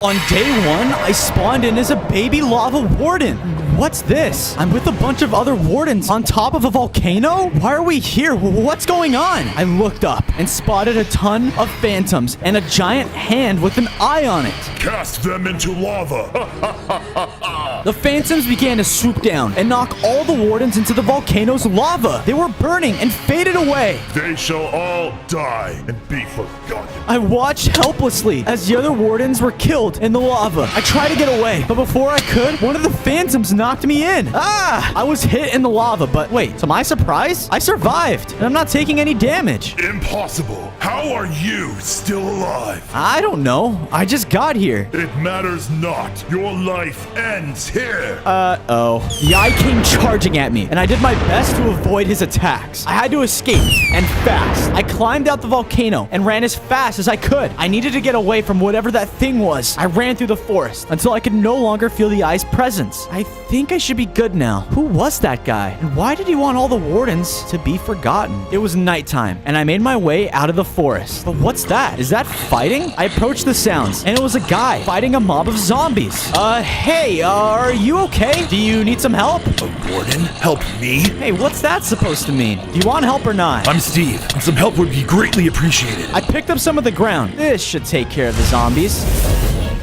On day 1, I spawned in as a baby lava warden. What's this? I'm with a bunch of other wardens on top of a volcano? Why are we here? What's going on? I looked up and spotted a ton of phantoms and a giant hand with an eye on it. Cast them into lava. The phantoms began to swoop down and knock all the wardens into the volcano's lava. They were burning and faded away. They shall all die and be forgotten. I watched helplessly as the other wardens were killed in the lava. I tried to get away, but before I could, one of the phantoms knocked me in. I was hit in the lava, but wait, to my surprise, I survived, and I'm not taking any damage. Impossible. How are you still alive? I don't know. I just got here. It matters not. Your life ends here. The eye came charging at me, and I did my best to avoid his attacks. I had to escape, and fast. I climbed out the volcano and ran as fast as I could. I needed to get away from whatever that thing was. I ran through the forest until I could no longer feel the eye's presence. I think I should be good now. Who was that guy? And why did he want all the wardens to be forgotten? It was nighttime, and I made my way out of the forest. But what's that? Is that fighting? I approached the sounds, and it was a guy fighting a mob of zombies. Hey, are you okay? Do you need some help? A warden? Help me? Hey, what's that supposed to mean? Do you want help or not? I'm Steve, and some help would be greatly appreciated. I picked up some of the ground. This should take care of the zombies.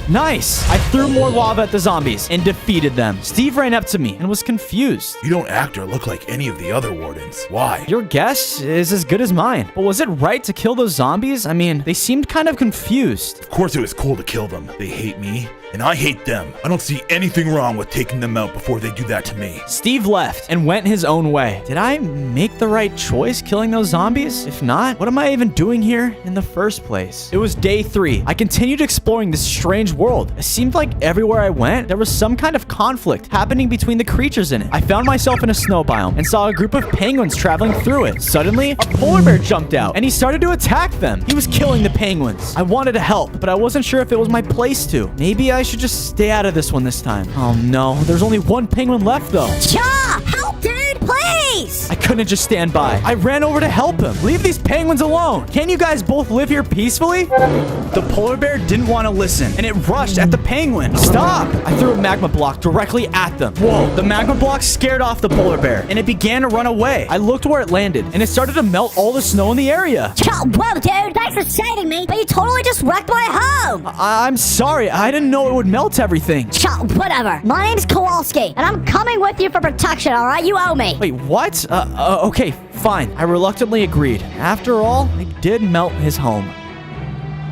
Nice! I threw more lava at the zombies and defeated them. Steve ran up to me and was confused. You don't act or look like any of the other wardens. Why? Your guess is as good as mine. But was it right to kill those zombies? I mean, they seemed kind of confused. Of course it was cool to kill them. They hate me, and I hate them. I don't see anything wrong with taking them out before they do that to me. Steve left and went his own way. Did I make the right choice killing those zombies? If not, what am I even doing here in the first place? It was day 3. I continued exploring this strange world. It seemed like everywhere I went, there was some kind of conflict happening between the creatures in it. I found myself in a snow biome and saw a group of penguins traveling through it. Suddenly, a polar bear jumped out and he started to attack them. He was killing the penguins. I wanted to help, but I wasn't sure if it was my place to. Maybe I should just stay out of this one this time. Oh no, there's only one penguin left though. Cha! Help, dude, please! I couldn't just stand by. I ran over to help him. Leave these penguins alone. Can't you guys both live here peacefully? The polar bear didn't want to listen, and it rushed at the penguin. Stop! I threw a magma block directly at them. Whoa, the magma block scared off the polar bear, and it began to run away. I looked where it landed, and it started to melt all the snow in the area. Cha! Whoa, dude, thanks for saving me, but you totally just wrecked my home! I'm sorry. I didn't know it would melt everything. Cha! Whatever. My name's Kowalski, and I'm coming with you for protection, alright? You owe me. Wait, what? Okay, fine. I reluctantly agreed. After all, I did melt his home.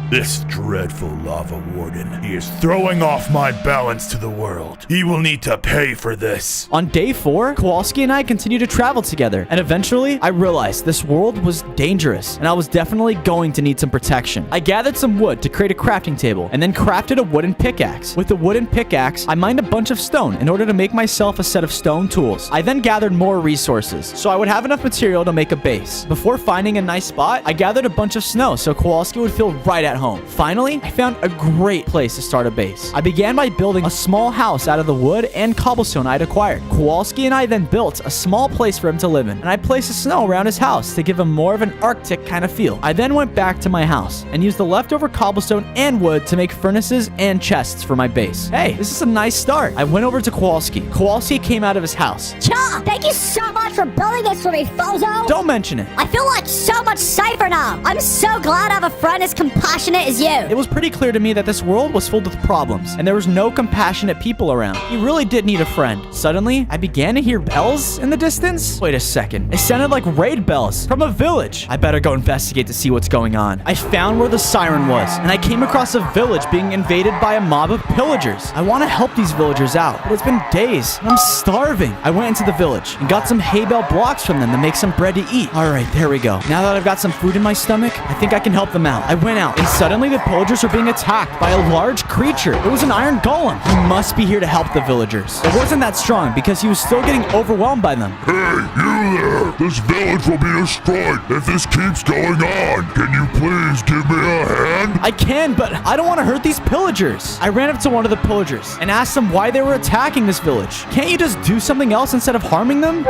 This dreadful lava warden. He is throwing off my balance to the world. He will need to pay for this. On day 4, Kowalski and I continued to travel together, and eventually, I realized this world was dangerous, and I was definitely going to need some protection. I gathered some wood to create a crafting table, and then crafted a wooden pickaxe. With the wooden pickaxe, I mined a bunch of stone in order to make myself a set of stone tools. I then gathered more resources, so I would have enough material to make a base. Before finding a nice spot, I gathered a bunch of snow so Kowalski would feel right at home. Finally, I found a great place to start a base. I began by building a small house out of the wood and cobblestone I'd acquired. Kowalski and I then built a small place for him to live in, and I placed the snow around his house to give him more of an Arctic kind of feel. I then went back to my house and used the leftover cobblestone and wood to make furnaces and chests for my base. Hey, this is a nice start. I went over to Kowalski. Kowalski came out of his house. Cha! Thank you so much for building this for me, Fozo! Don't mention it. I feel like so much safer now. I'm so glad I have a friend as compassionate as you. It was pretty clear to me that this world was filled with problems, and there was no compassionate people around. He really did need a friend. Suddenly, I began to hear bells in the distance. Wait a second. It sounded like raid bells from a village. I better go investigate to see what's going on. I found where the siren was, and I came across a village being invaded by a mob of pillagers. I want to help these villagers out, but it's been days, and I'm starving. I went into the village and got some hay bale blocks from them to make some bread to eat. All right, there we go. Now that I've got some food in my stomach, I think I can help them out. I went out, and suddenly the pillagers were being attacked by a large creature. It was an iron golem. He must be here to help the villagers. It wasn't that strong because he was still getting overwhelmed by them. Hey, you there! This village will be destroyed if this keeps going on. Can you please give me a hand? I can, but I don't want to hurt these pillagers. I ran up to one of the pillagers and asked them why they were attacking this village. Can't you just do something else instead of harming them?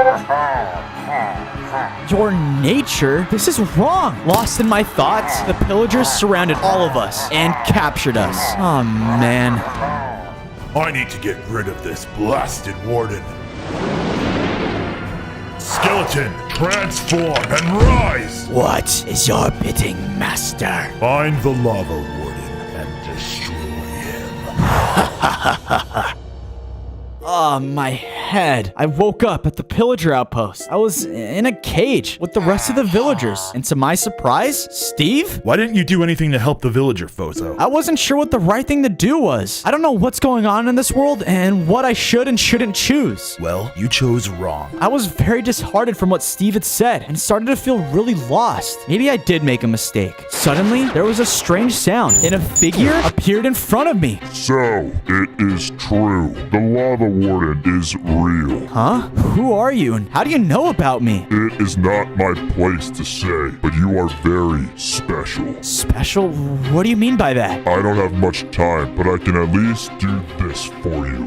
Your nature? This is wrong. Lost in my thoughts, the pillagers surrounded all of us and captured us. Oh, man. I need to get rid of this blasted warden. Skeleton, transform and rise! What is your bidding, master? Find the lava warden and destroy him. Oh, my head. I woke up at the pillager outpost. I was in a cage with the rest of the villagers. And to my surprise, Steve? Why didn't you do anything to help the villager, Fozo? I wasn't sure what the right thing to do was. I don't know what's going on in this world and what I should and shouldn't choose. Well, you chose wrong. I was very disheartened from what Steve had said and started to feel really lost. Maybe I did make a mistake. Suddenly, there was a strange sound and a figure appeared in front of me. So, it is true. The lava warden is real. Huh? Who are you and how do you know about me? It is not my place to say, but you are very special. Special? What do you mean by that? I don't have much time, but I can at least do this for you.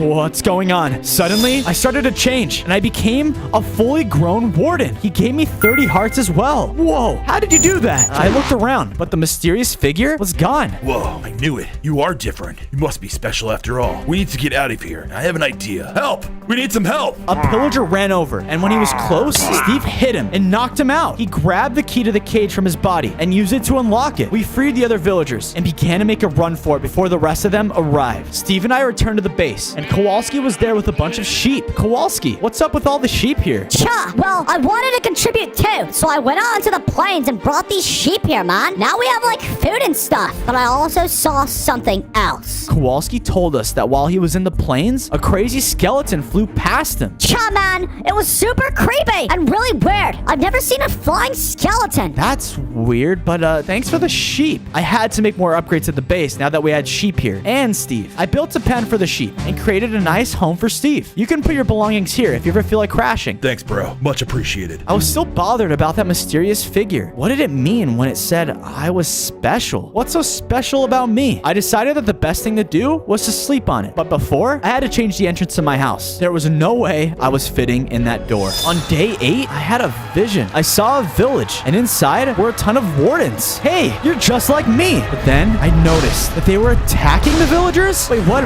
What's going on? Suddenly, I started to change and I became a fully grown warden. He gave me 30 hearts as well. Whoa, how did you do that? I looked around, but the mysterious figure was gone. Whoa, I knew it. You are different. You must be special after all. We need to get out of here. I have an idea. Help! We need some help! A pillager ran over, and when he was close, Steve hit him and knocked him out. He grabbed the key to the cage from his body and used it to unlock it. We freed the other villagers and began to make a run for it before the rest of them arrived. Steve and I returned to the base, and Kowalski was there with a bunch of sheep. Kowalski, what's up with all the sheep here? Cha, well, I wanted to contribute too, so I went out into the plains and brought these sheep here, man. Now we have, like, food and stuff. But I also saw something else. Kowalski told us that while he was in the plains, a crazy skeleton flew past him. Cha, man, it was super creepy and really weird. I've never seen a flying skeleton. That's weird, but thanks for the sheep. I had to make more upgrades at the base now that we had sheep here. And Steve. I built a pen for the sheep and created a nice home for Steve. You can put your belongings here if you ever feel like crashing. Thanks, bro. Much appreciated. I was still bothered about that mysterious figure. What did it mean when it said I was special? What's so special about me? I decided that the best thing to do was to sleep on it. But before, I had to change the entrance to my house. There was no way I was fitting in that door. On day 8, I had a vision. I saw a village, and inside were a ton of wardens. Hey, you're just like me. But then I noticed that they were attacking the villagers. Wait, what?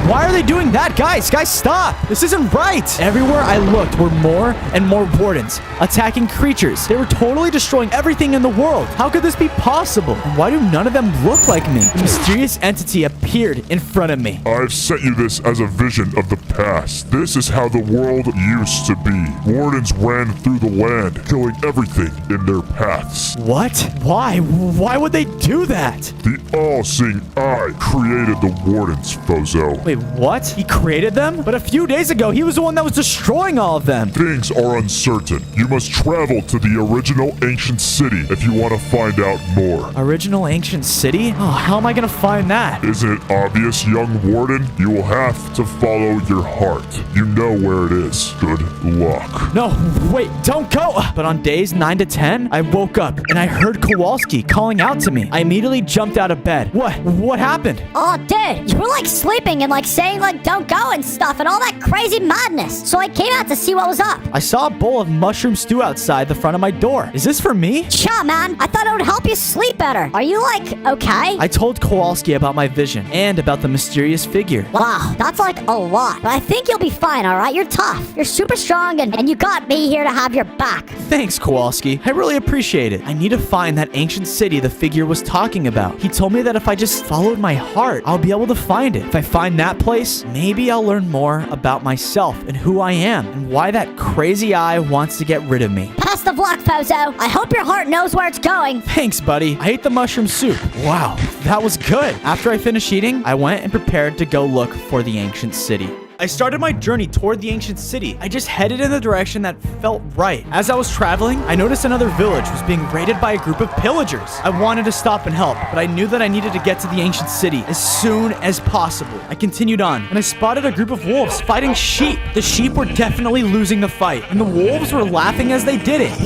Why are they doing that? Guys, stop. This isn't right. Everywhere I looked were more and more wardens attacking creatures. They were totally destroying everything in the world. How could this be possible? And why do none of them look like me? The mysterious entity appeared in front of me. I've sent you this as a vision of the past. This is how the world used to be. Wardens ran through the land, killing everything in their paths. What? Why? Why would they do that? The all-seeing eye created the wardens, Fozo. Wait, what? He created them? But a few days ago, he was the one that was destroying all of them. Things are uncertain. You must travel to the original ancient city if you want to find out more. Original ancient city? Oh, how am I gonna find that? Isn't it obvious, young warden? You will have to follow your heart. You know where it is. Good luck. No, wait, don't go! But on days 9 to 10, I woke up and I heard Kowalski calling out to me. I immediately jumped out of bed. What happened? Oh, dude, you were like sleeping and like saying like don't go and stuff and all that crazy madness. So I came out to see what was up. I saw a bowl of mushroom stew outside the front of my door. Is this for me? Cha, man, I thought it would help you sleep better. Are you like okay? I told Kowalski about my vision and about the mysterious figure. Wow, that's like a lot. But I think you'll be fine, all right? You're tough. You're super strong and you got me here to have your back. Thanks, Kowalski. I really appreciate it. I need to find that ancient city the figure was talking about. He told me that if I just followed my heart, I'll be able to find it. If I find that place, maybe I'll learn more about myself and who I am and why that crazy eye wants to get rid of me. Best of luck, Fozo. I hope your heart knows where it's going. Thanks, buddy. I ate the mushroom soup. Wow, that was good. After I finished eating, I went and prepared to go look for the ancient city. I started my journey toward the ancient city. I just headed in the direction that felt right. As I was traveling, I noticed another village was being raided by a group of pillagers. I wanted to stop and help, but I knew that I needed to get to the ancient city as soon as possible. I continued on, and I spotted a group of wolves fighting sheep. The sheep were definitely losing the fight, and the wolves were laughing as they did it.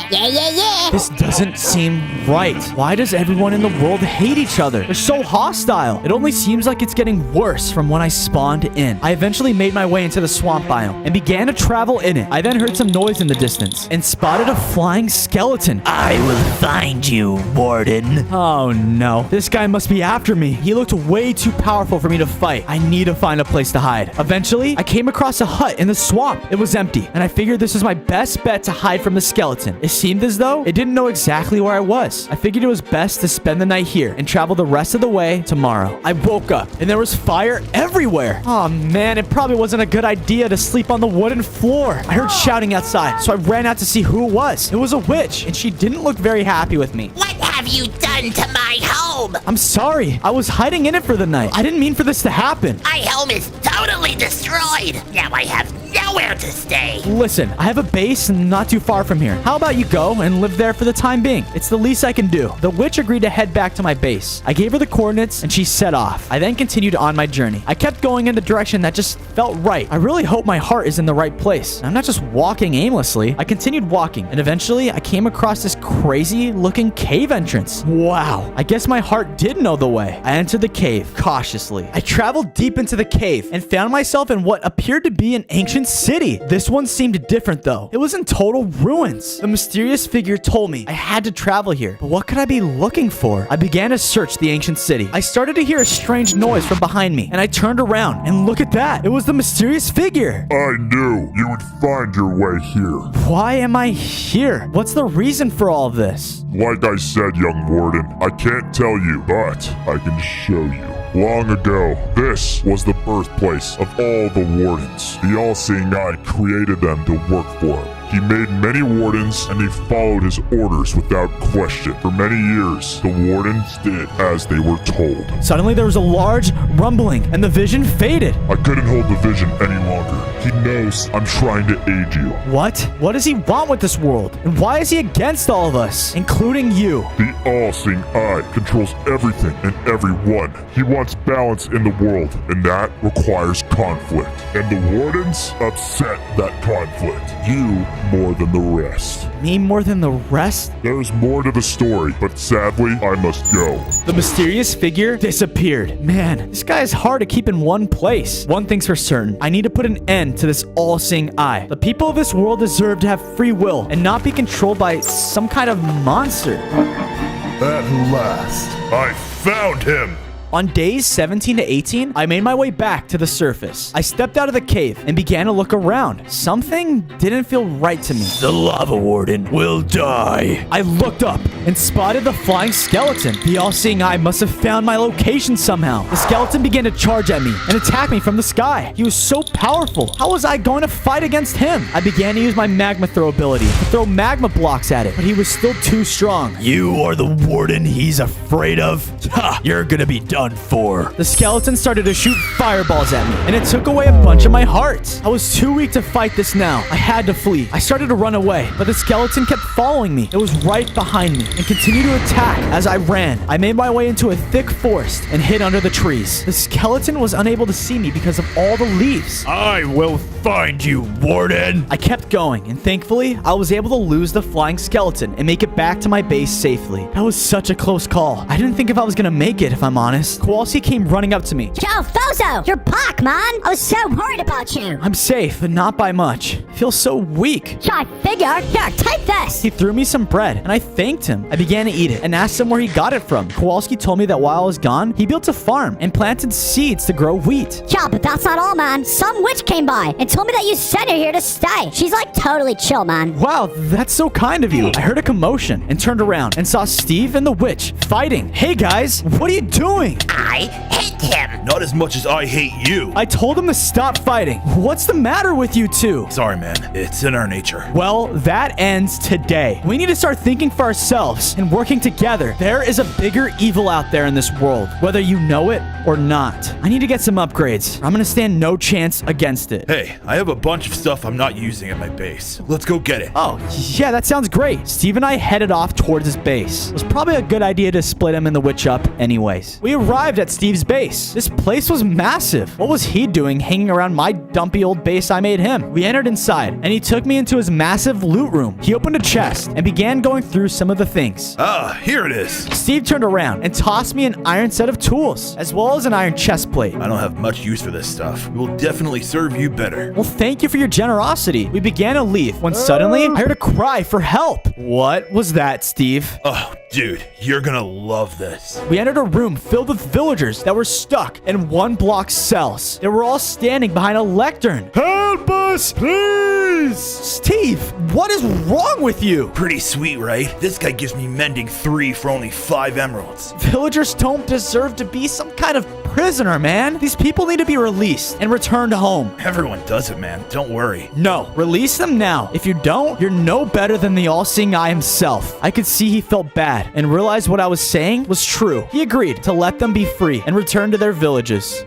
Yeah. This doesn't seem right. Why does everyone in the world hate each other? They're so hostile. It only seems like it's getting worse from when I spawned in. I eventually made my way into the swamp biome and began to travel in it. I then heard some noise in the distance and spotted a flying skeleton. I will find you, Warden. Oh no, this guy must be after me. He looked way too powerful for me to fight. I need to find a place to hide. Eventually, I came across a hut in the swamp. It was empty, and I figured this was my best bet to hide from the skeleton. It seemed as though it didn't know exactly where I was. I figured it was best to spend the night here and travel the rest of the way tomorrow. I woke up, and there was fire everywhere. Oh man, it probably wasn't a good idea to sleep on the wooden floor. I heard shouting outside, so I ran out to see who it was. It was a witch, and she didn't look very happy with me. What have you done to my home? I'm sorry. I was hiding in it for the night. I didn't mean for this to happen. My home is totally destroyed. Now I have nowhere to stay. Listen, I have a base not too far from here. How about you go and live there for the time being? It's the least I can do. The witch agreed to head back to my base. I gave her the coordinates and she set off. I then continued on my journey. I kept going in the direction that just felt right. I really hope my heart is in the right place. I'm not just walking aimlessly. I continued walking and eventually I came across this crazy looking cave entrance. Wow. I guess my heart did know the way. I entered the cave cautiously. I traveled deep into the cave and found myself in what appeared to be an ancient city. This one seemed different though. It was in total ruins. The mysterious figure told me I had to travel here, but what could I be looking for? I began to search the ancient city. I started to hear a strange noise from behind me, and I turned around, and look at that. It was the mysterious figure. I knew you would find your way here. Why am I here? What's the reason for all of this? Like I said, young Warden, I can't tell you, but I can show you. Long ago, this was the birthplace of all the Wardens. The All-Seeing Eye created them to work for him. He made many Wardens, and they followed his orders without question. For many years, the Wardens did as they were told. Suddenly, there was a large rumbling, and the vision faded. I couldn't hold the vision any longer. He knows I'm trying to aid you. What? What does he want with this world? And why is he against all of us, including you? The All-Seeing Eye controls everything and everyone. He wants balance in the world, and that requires conflict. And the Wardens upset that conflict. You more than the rest. Me more than the rest? There's more to the story, but sadly, I must go. The mysterious figure disappeared. Man, this guy is hard to keep in one place. One thing's for certain. I need to put an end to this all-seeing eye. The people of this world deserve to have free will and not be controlled by some kind of monster. At last, I found him! On days 17 to 18, I made my way back to the surface. I stepped out of the cave and began to look around. Something didn't feel right to me. The Lava Warden will die. I looked up and spotted the flying skeleton. The all-seeing eye must have found my location somehow. The skeleton began to charge at me and attack me from the sky. He was so powerful. How was I going to fight against him? I began to use my magma throw ability to throw magma blocks at it, but he was still too strong. You are the Warden he's afraid of? Ha! You're gonna be done for. The skeleton started to shoot fireballs at me, and it took away a bunch of my hearts. I was too weak to fight this now. I had to flee. I started to run away, but the skeleton kept following me. It was right behind me and continued to attack as I ran. I made my way into a thick forest and hid under the trees. The skeleton was unable to see me because of all the leaves. I will find you, Warden! I kept going, and thankfully, I was able to lose the flying skeleton and make it back to my base safely. That was such a close call. I didn't think if I was gonna make it, if I'm honest. Kowalski came running up to me. Yo, Fozo, you're back, man. I was so worried about you. I'm safe, but not by much. I feel so weak. Yeah, I figured. Here, take this. He threw me some bread, and I thanked him. I began to eat it and asked him where he got it from. Kowalski told me that while I was gone, he built a farm and planted seeds to grow wheat. Yeah, but that's not all, man. Some witch came by and told me that you sent her here to stay. She's like totally chill, man. Wow, that's so kind of you. I heard a commotion and turned around and saw Steve and the witch fighting. Hey guys, what are you doing? I hate him. Not as much as I hate you. I told him to stop fighting. What's the matter with you two? Sorry, man. It's in our nature. Well, that ends today. We need to start thinking for ourselves and working together. There is a bigger evil out there in this world, whether you know it or not. I need to get some upgrades. I'm gonna stand no chance against it. Hey, I have a bunch of stuff I'm not using at my base. Let's go get it. Oh, yeah, that sounds great. Steve and I headed off towards his base. It was probably a good idea to split him and the witch up anyways. We arrived at Steve's base. This place was massive. What was he doing hanging around my dumpy old base I made him? We entered inside, and he took me into his massive loot room. He opened a chest and began going through some of the things. Ah, here it is. Steve turned around and tossed me an iron set of tools, as well as an iron chest plate. I don't have much use for this stuff. It will definitely serve you better. Well, thank you for your generosity. We began to leave when suddenly I heard a cry for help. What was that, Steve? Oh, dude, you're gonna love this. We entered a room filled with villagers that were stuck in one-block cells. They were all standing behind a lectern. Help us, please! Steve, what is wrong with you? Pretty sweet, right? This guy gives me mending 3 for only 5 emeralds. Villagers don't deserve to be some kind of prisoner, man. These people need to be released and returned home. Everyone does it, man. Don't worry. No, release them now. If you don't, you're no better than the all-seeing eye himself. I could see he felt bad and realized what I was saying was true. He agreed to let them be free and return to their villages.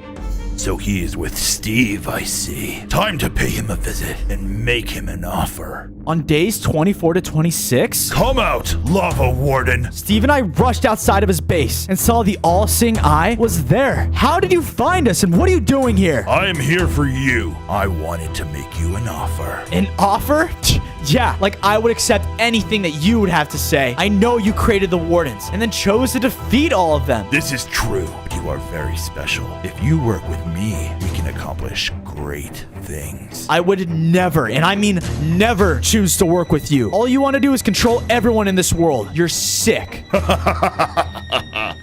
So he is with Steve, I see. Time to pay him a visit and make him an offer. On days 24 to 26, Come out, Lava Warden. Steve and I rushed outside of his base and saw the all-seeing eye was there. How did you find us and what are you doing here? I am here for you. I wanted to make you an offer. An offer? Yeah, like I would accept anything that you would have to say. I know you created the Wardens and then chose to defeat all of them. This is true. But you are very special. If you work with me, we can accomplish great things. I would never, and I mean never, choose to work with you. All you want to do is control everyone in this world. You're sick.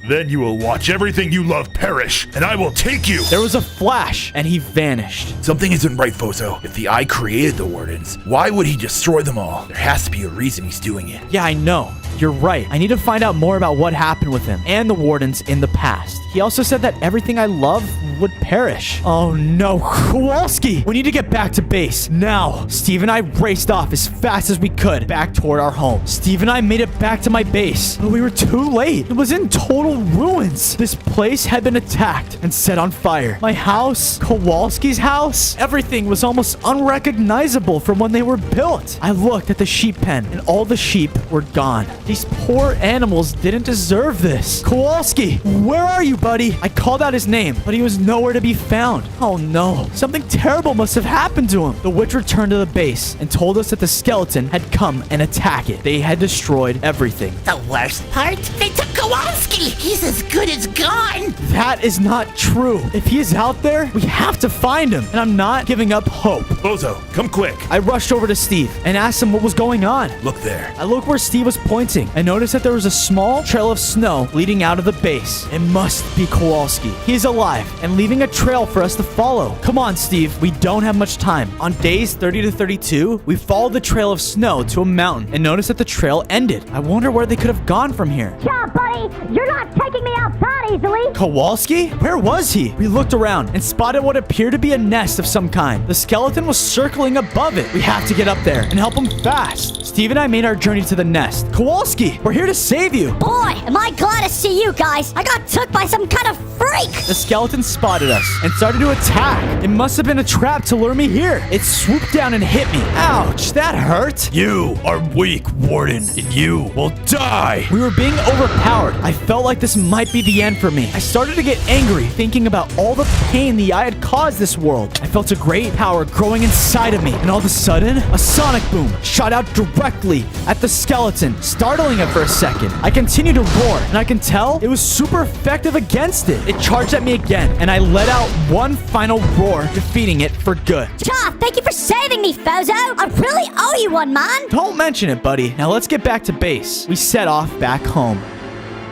Then you will watch everything you love perish, and I will take you. There was a flash, and he vanished. Something isn't right, Fozo. If the Eye created the Wardens, why would he destroy them all? There has to be a reason he's doing it. Yeah, I know. You're right. I need to find out more about what happened with him and the Wardens in the past. He also said that everything I love would perish. Oh no, Kowalski! We need to get back to base, now. Steve and I raced off as fast as we could back toward our home. Steve and I made it back to my base, but we were too late. It was in total ruins. This place had been attacked and set on fire. My house, Kowalski's house, everything was almost unrecognizable from when they were built. I looked at the sheep pen and all the sheep were gone. These poor animals didn't deserve this. Kowalski, where are you, buddy? I called out his name, but he was nowhere to be found. Oh no, something terrible must have happened to him. The witch returned to the base and told us that the skeleton had come and attacked it. They had destroyed everything. The worst part? They took Kowalski! He's as good as gone! That is not true. If he is out there, we have to find him, and I'm not giving up hope. Bozo, come quick. I rushed over to Steve and asked him what was going on. Look there. I looked where Steve was pointing. I noticed that there was a small trail of snow leading out of the base. It must be Kowalski. He is alive and leaving a trail for us to follow. Come on, Steve. We don't have much time. On days 30 to 32, we followed the trail of snow to a mountain and noticed that the trail ended. I wonder where they could have gone from here. Yeah, buddy, you're not taking me out that easily. Kowalski? Where was he? We looked around and spotted what appeared to be a nest of some kind. The skeleton was circling above it. We have to get up there and help him fast. Steve and I made our journey to the nest. Kowalski, we're here to save you. Boy, am I glad to see you guys. I got took by some kind of freak. The skeleton spotted us and started to attack. It must have been a trap to lure me here. It swooped down and hit me. Ouch, that hurt. You are weak, Warden, and you will die. We were being overpowered. I felt like this might be the end for me. I started to get angry, thinking about all the pain the eye had caused this world. I felt a great power growing inside of me, and all of a sudden, a sonic boom shot out directly at the skeleton, startling it for a second. I continued to roar, and I can tell it was super effective against it. It charged at me again, and I let out one final roar, defeating it for good. Ja, thank you for saving me, Fozo. I really owe you one, man. Don't mention it, buddy. Now let's get back to base. We set off back home.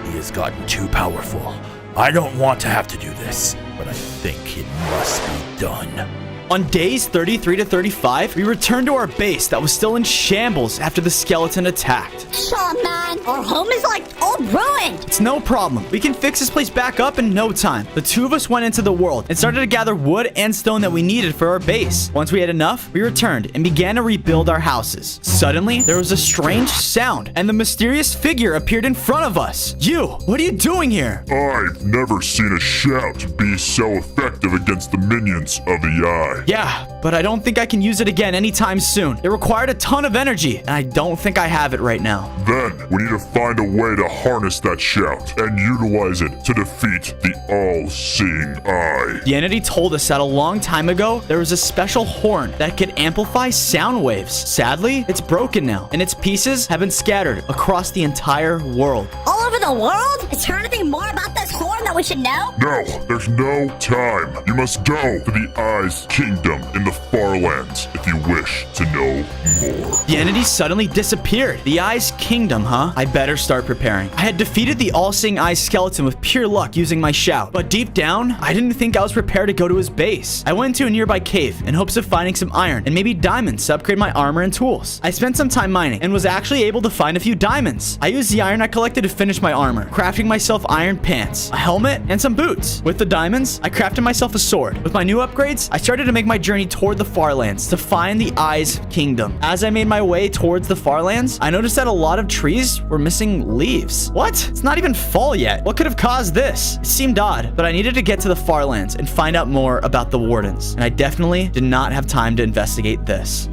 He has gotten too powerful. I don't want to have to do this, but I think it must be done. On days 33 to 35, we returned to our base that was still in shambles after the skeleton attacked. Shaw, man, our home is like all ruined. It's no problem. We can fix this place back up in no time. The two of us went into the world and started to gather wood and stone that we needed for our base. Once we had enough, we returned and began to rebuild our houses. Suddenly, there was a strange sound and the mysterious figure appeared in front of us. You, what are you doing here? I've never seen a shout be so effective against the minions of the Eye. eye. Yeah, but I don't think I can use it again anytime soon. It required a ton of energy, and I don't think I have it right now. Then, we need to find a way to harness that shout and utilize it to defeat the all-seeing eye. The entity told us that a long time ago, there was a special horn that could amplify sound waves. Sadly, it's broken now, and its pieces have been scattered across the entire world. All over the world? Is there anything more about this horn that we should know? No, there's no time. You must go to the Eye's kingdom in the far lands if you wish to know more. The entity suddenly disappeared. The Eye's kingdom, huh? I better start preparing. I had defeated the all-seeing Eye skeleton with pure luck using my shout, but deep down, I didn't think I was prepared to go to his base. I went to a nearby cave in hopes of finding some iron and maybe diamonds to upgrade my armor and tools. I spent some time mining and was actually able to find a few diamonds. I used the iron I collected to finish my armor, crafting myself iron pants, a helmet, and some boots. With the diamonds, I crafted myself a sword. With my new upgrades, I started to make my journey toward the Farlands to find the Eye's kingdom. As I made my way towards the Farlands, I noticed that a lot of trees were missing leaves. What? It's not even fall yet. What could have caused this? It seemed odd, but I needed to get to the Farlands and find out more about the Wardens, and I definitely did not have time to investigate this.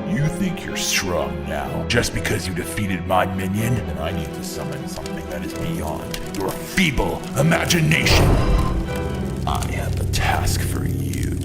You think you're strong now, just because you defeated my minion? And I need to summon something that is beyond your feeble imagination. I have a task for you.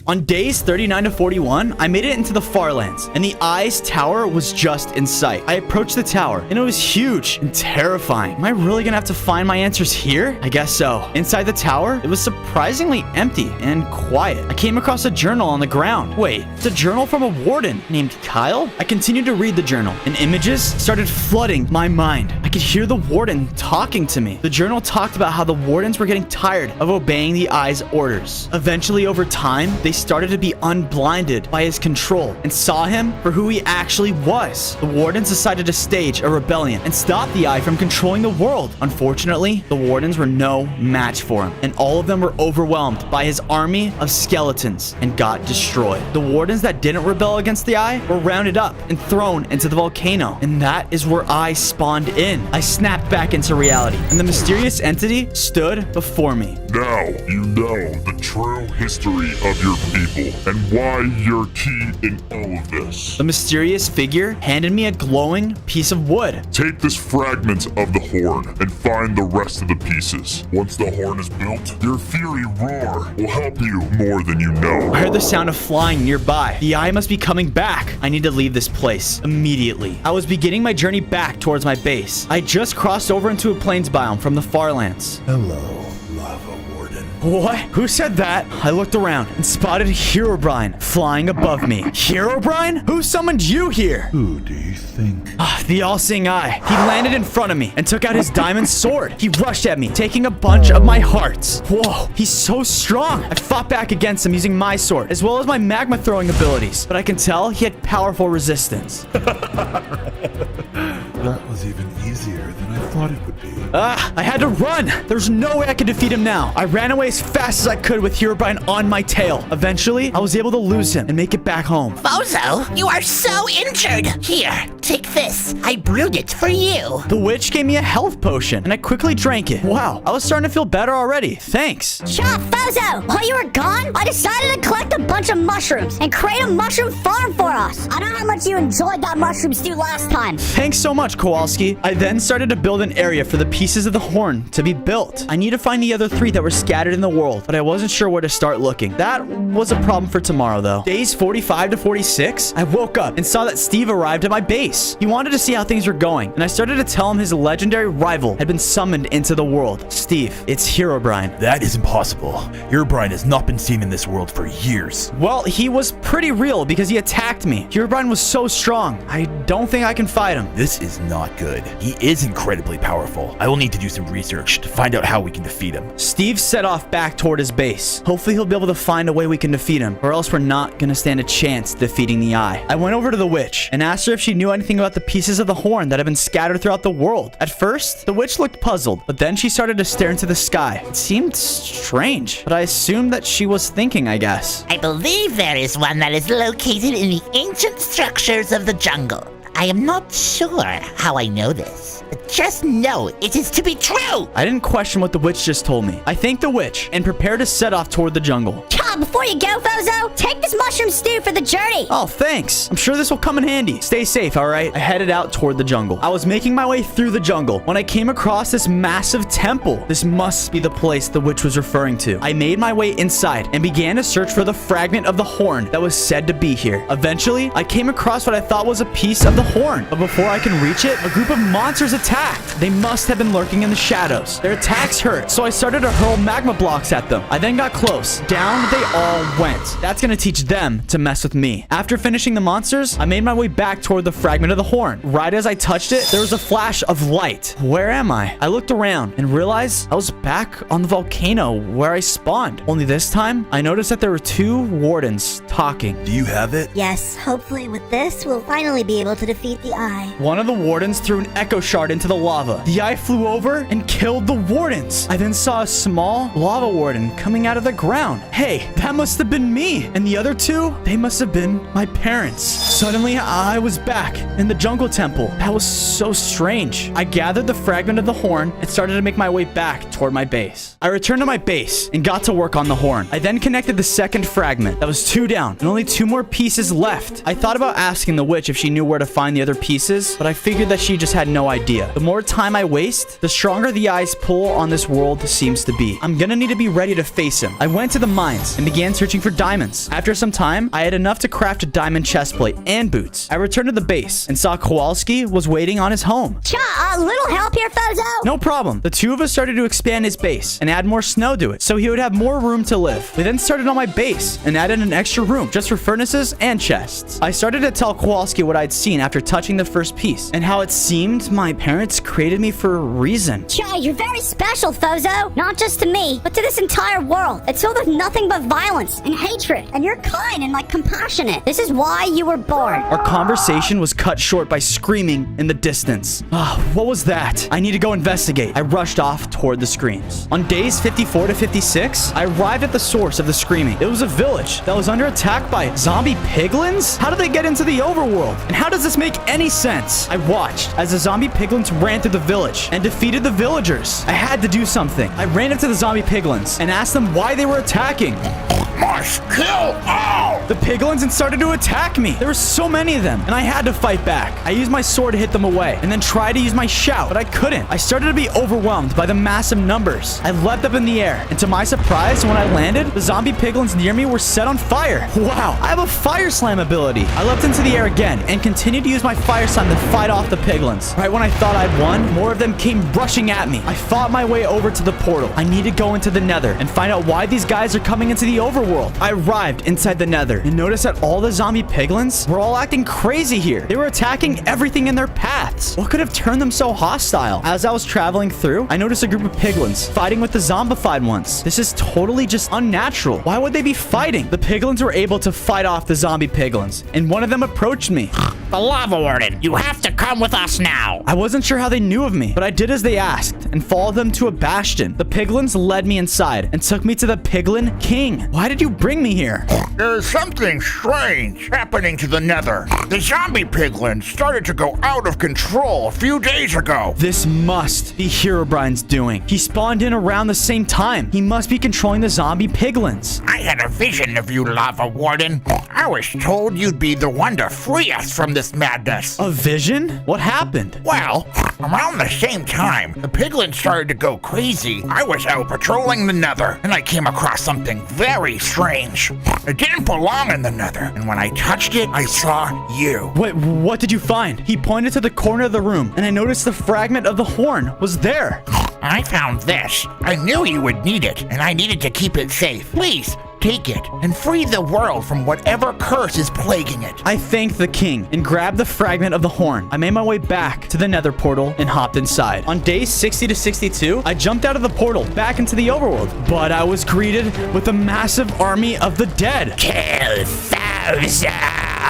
On days 39 to 41, I made it into the Farlands, and the Eye's tower was just in sight. I approached the tower, and it was huge and terrifying. Am I really gonna have to find my answers here? I guess so. Inside the tower, it was surprisingly empty and quiet. I came across a journal on the ground. Wait, it's a journal from a warden named Kyle? I continued to read the journal, and images started flooding my mind. I could hear the warden talking to me. The journal talked about how the wardens were getting tired of obeying the Eye's orders. Eventually, over time, they started to be unblinded by his control and saw him for who he actually was. The wardens decided to stage a rebellion and stop the Eye from controlling the world. Unfortunately, the wardens were no match for him, and all of them were overwhelmed by his army of skeletons and got destroyed. The wardens that didn't rebel against the Eye were rounded up and thrown into the volcano, and that is where I spawned in. I snapped back into reality, and the mysterious entity stood before me. Now you know the true history of your people and why you're key in all of this. The mysterious figure handed me a glowing piece of wood. Take this fragment of the horn and find the rest of the pieces. Once the horn is built, your fury roar will help you more than you know. I heard the sound of flying nearby. The Eye must be coming back. I need to leave this place immediately. I was beginning my journey back towards my base. I just crossed over into a plains biome from the Farlands. Hello, Lava Warden. What? Who said that? I looked around and spotted Herobrine flying above me. Herobrine? Who summoned you here? Who do you think? The all-seeing Eye. He landed in front of me and took out his diamond sword. He rushed at me, taking a bunch of my hearts. Whoa, he's so strong. I fought back against him using my sword, as well as my magma throwing abilities, but I can tell he had powerful resistance. That was even easier than I thought it would be. I had to run. There's no way I could defeat him now. I ran away as fast as I could with Herobrine on my tail. Eventually, I was able to lose him and make it back home. Bozo, you are so injured. Here, take this. I brewed it for you. The witch gave me a health potion, and I quickly drank it. Wow, I was starting to feel better already. Thanks. Shut up, Bozo! While you were gone, I decided to collect a bunch of mushrooms and create a mushroom farm for us. I don't know how much you enjoyed that mushroom stew last time. Thanks so much, Kowalski. I then started to build an area for the pieces of the horn to be built. I need to find the other 3 that were scattered in the world, but I wasn't sure where to start looking. That was a problem for tomorrow, though. Days 45 to 46, I woke up and saw that Steve arrived at my base. He wanted to see how things were going, and I started to tell him his legendary rival had been summoned into the world. Steve, it's Herobrine. That is impossible. Herobrine has not been seen in this world for years. Well, he was pretty real because he attacked me. Herobrine was so strong. I don't think I can fight him. This is not good. He is incredibly powerful. I will need to do some research to find out how we can defeat him. Steve set off back toward his base. Hopefully he'll be able to find a way we can defeat him, or else we're not gonna stand a chance defeating the Eye. I went over to the witch and asked her if she knew anything about the pieces of the horn that have been scattered throughout the world. At first, the witch looked puzzled, but then she started to stare into the sky. It seemed strange, but I assumed that she was thinking, I guess. I believe there is one that is located in the ancient structures of the jungle. I am not sure how I know this, but just know it is to be true. I didn't question what the witch just told me. I thanked the witch and prepared to set off toward the jungle. Before you go, Fozo, take this mushroom stew for the journey. Oh, thanks. I'm sure this will come in handy. Stay safe, all right? I headed out toward the jungle. I was making my way through the jungle when I came across this massive temple. This must be the place the witch was referring to. I made my way inside and began to search for the fragment of the horn that was said to be here. Eventually, I came across what I thought was a piece of the horn. But before I can reach it, a group of monsters attacked. They must have been lurking in the shadows. Their attacks hurt, so I started to hurl magma blocks at them. I then got close. Down they all went. That's gonna teach them to mess with me. After finishing the monsters, I made my way back toward the fragment of the horn. Right as I touched it, there was a flash of light. Where am I? I looked around and realized I was back on the volcano where I spawned. Only this time, I noticed that there were two wardens talking. Do you have it? Yes, hopefully with this, we'll finally be able to defeat the eye. One of the wardens threw an echo shard into the lava. The eye flew over and killed the wardens. I then saw a small lava warden coming out of the ground. Hey, that must have been me. And the other two, they must have been my parents. Suddenly, I was back in the jungle temple. That was so strange. I gathered the fragment of the horn and started to make my way back toward my base. I returned to my base and got to work on the horn. I then connected the second fragment. That was 2 down and only 2 more pieces left. I thought about asking the witch if she knew where to find the other pieces, but I figured that she just had no idea. The more time I waste, the stronger the eye's pull on this world seems to be. I'm gonna need to be ready to face him. I went to the mines and began searching for diamonds. After some time, I had enough to craft a diamond chestplate and boots. I returned to the base and saw Kowalski was waiting on his home. A little help here, Fozo? No problem. The two of us started to expand his base and add more snow to it so he would have more room to live. We then started on my base and added an extra room just for furnaces and chests. I started to tell Kowalski what I'd seen after touching the first piece and how it seemed my parents created me for a reason. You're very special, Fozo. Not just to me, but to this entire world. It's filled with nothing but violence and hatred. And you're kind and compassionate. This is why you were born. Our conversation was cut short by screaming in the distance. What was that? I need to go investigate. I rushed off toward the screams. On days 54 to 56, I arrived at the source of the screaming. It was a village that was under attack by zombie piglins? How did they get into the overworld? And how does this make any sense? I watched as the zombie piglins ran through the village and defeated the villagers. I had to do something. I ran up to the zombie piglins and asked them why they were attacking. Must kill all! The piglins and started to attack me. There were so many of them, and I had to fight back. I used my sword to hit them away, and then tried to use my shout, but I couldn't. I started to be overwhelmed by the massive numbers. I leapt up in the air, and to my surprise, when I landed, the zombie piglins near me were set on fire. Wow, I have a fire slam ability. I leapt into the air again, and continued to use my fire slam to fight off the piglins. Right when I thought I'd won, more of them came rushing at me. I fought my way over to the portal. I need to go into the nether and find out why these guys are coming into the overworld. I arrived inside the nether and noticed that all the zombie piglins were all acting crazy here. They were attacking everything in their paths. What could have turned them so hostile? As I was traveling through, I noticed a group of piglins fighting with the zombified ones. This is totally just unnatural. Why would they be fighting? The piglins were able to fight off the zombie piglins, and one of them approached me. The Lava Warden, you have to come with us now. I wasn't sure how they knew of me, but I did as they asked and followed them to a bastion. The piglins led me inside and took me to the Piglin King. Why did you bring me here? There's something strange happening to the nether. The zombie piglins started to go out of control a few days ago. This must be Herobrine's doing. He spawned in around the same time. He must be controlling the zombie piglins. I had a vision of you, Lava Warden. I was told you'd be the one to free us from this madness. A vision? What happened? Well, around the same time, the piglins started to go crazy. I was out patrolling the nether, and I came across something very strange. It didn't belong in the nether, and when I touched it, I saw you. Wait, what did you find? He pointed to the corner of the room, and I noticed the fragment of the horn was there. I found this. I knew you would need it, and I needed to keep it safe. Please, take it and free the world from whatever curse is plaguing it. I thanked the king and grabbed the fragment of the horn. I made my way back to the nether portal and hopped inside. On days 60 to 62, I jumped out of the portal back into the overworld, but I was greeted with a massive army of the dead. Kill Fozo.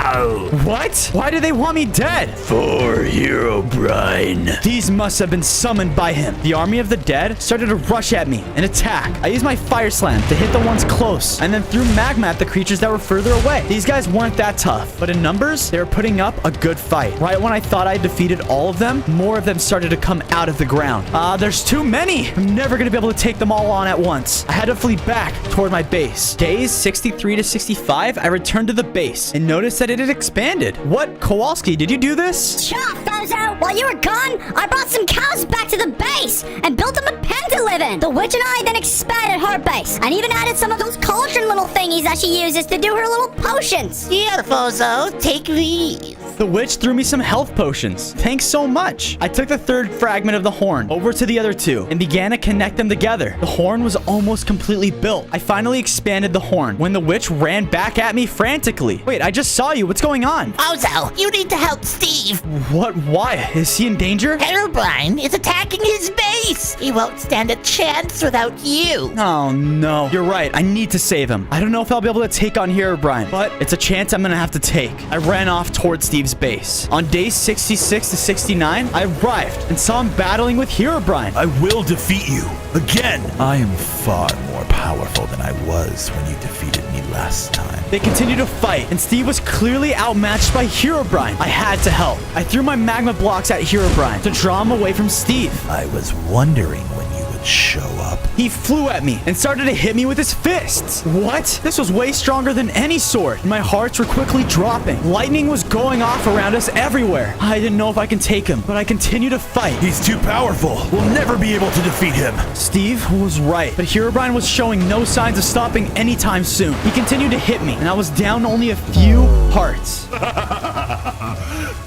What? Why do they want me dead? For Herobrine. These must have been summoned by him. The army of the dead started to rush at me and attack. I used my fire slam to hit the ones close and then threw magma at the creatures that were further away. These guys weren't that tough, but in numbers, they were putting up a good fight. Right when I thought I defeated all of them, more of them started to come out of the ground. There's too many. I'm never going to be able to take them all on at once. I had to flee back toward my base. Days 63 to 65, I returned to the base and noticed that it had expanded. What? Kowalski, did you do this? Sure, Bozo. While you were gone, I brought some cows back to the base and built them a pen to live in. The witch and I then expanded her base and even added some of those cauldron little thingies that she uses to do her little potions. Here, Bozo, take these. The witch threw me some health potions. Thanks so much. I took the third fragment of the horn over to the other two and began to connect them together. The horn was almost completely built. I finally expanded the horn when the witch ran back at me frantically. Wait, I just saw you. What's going on? Bozo, you need to help Steve. What? Why? Is he in danger? Herobrine is attacking his base. He won't stand a chance without you. Oh, no. You're right. I need to save him. I don't know if I'll be able to take on Herobrine, but it's a chance I'm going to have to take. I ran off towards Steve's base. On days 66 to 69, I arrived and saw him battling with Herobrine. I will defeat you again. I am far more powerful than I was when you defeated me last time. They continued to fight, and Steve was clearly outmatched by Herobrine. I had to help. I threw my magma blocks at Herobrine to draw him away from Steve. I was wondering when you would show up. He flew at me and started to hit me with his fists. What? This was way stronger than any sword, and my hearts were quickly dropping. Lightning was going off around us everywhere. I didn't know if I can take him, but I continued to fight. He's too powerful. We'll never be able to defeat him. Steve was right, but Herobrine was showing no signs of stopping anytime soon. He continued to hit me, and I was down only a few hearts.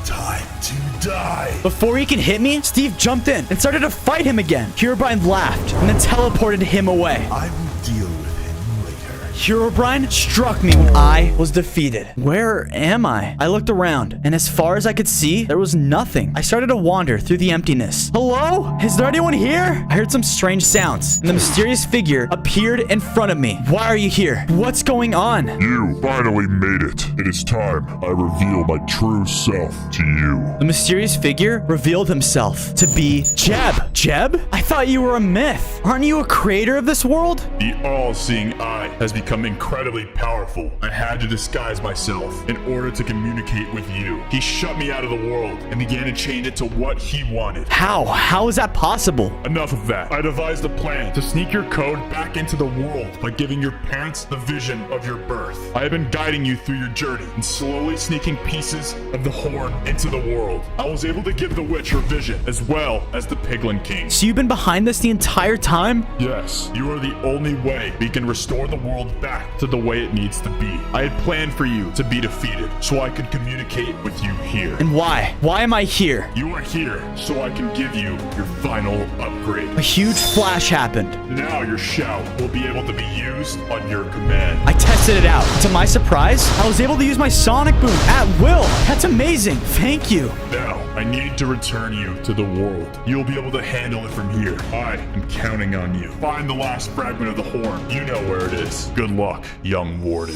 Time to die. Before he could hit me, Steve jumped in and started to fight him again. Herobrine laughed and then teleported him away. I will deal with him later. Herobrine struck me when I was defeated. Where am I? I looked around, and as far as I could see, there was nothing. I started to wander through the emptiness. Hello? Is there anyone here? I heard some strange sounds, and the mysterious figure appeared in front of me. Why are you here? What's going on? You finally made it. It is time I reveal my true self to you. The mysterious figure revealed himself to be Jeb. Jeb? I thought you were a myth. Aren't you a creator of this world? The all-seeing eye has become incredibly powerful. I had to disguise myself in order to communicate with you. He shut me out of the world and began to change it to what he wanted. How? How is that possible? Enough of that. I devised a plan to sneak your code back into the world by giving your parents the vision of your birth. I have been guiding you through your journey and slowly sneaking pieces of the horn into the world. I was able to give the witch her vision as well as the Piglin King. So you've been behind this the entire time? Yes, you are the only way we can restore the world back to the way it needs to be. I had planned for you to be defeated so I could communicate with you here. And why? Why am I here? You are here so I can give you your final upgrade. A huge flash happened. Now your shout will be able to be used on your command. I tested it out. To my surprise, I was able to use my sonic boom at will. That's amazing. Thank you. Now, I need to return you to the world. You'll be able to handle it from here. I am counting on you. Find the last fragment of the horn. You know where it is. Good luck, young Warden.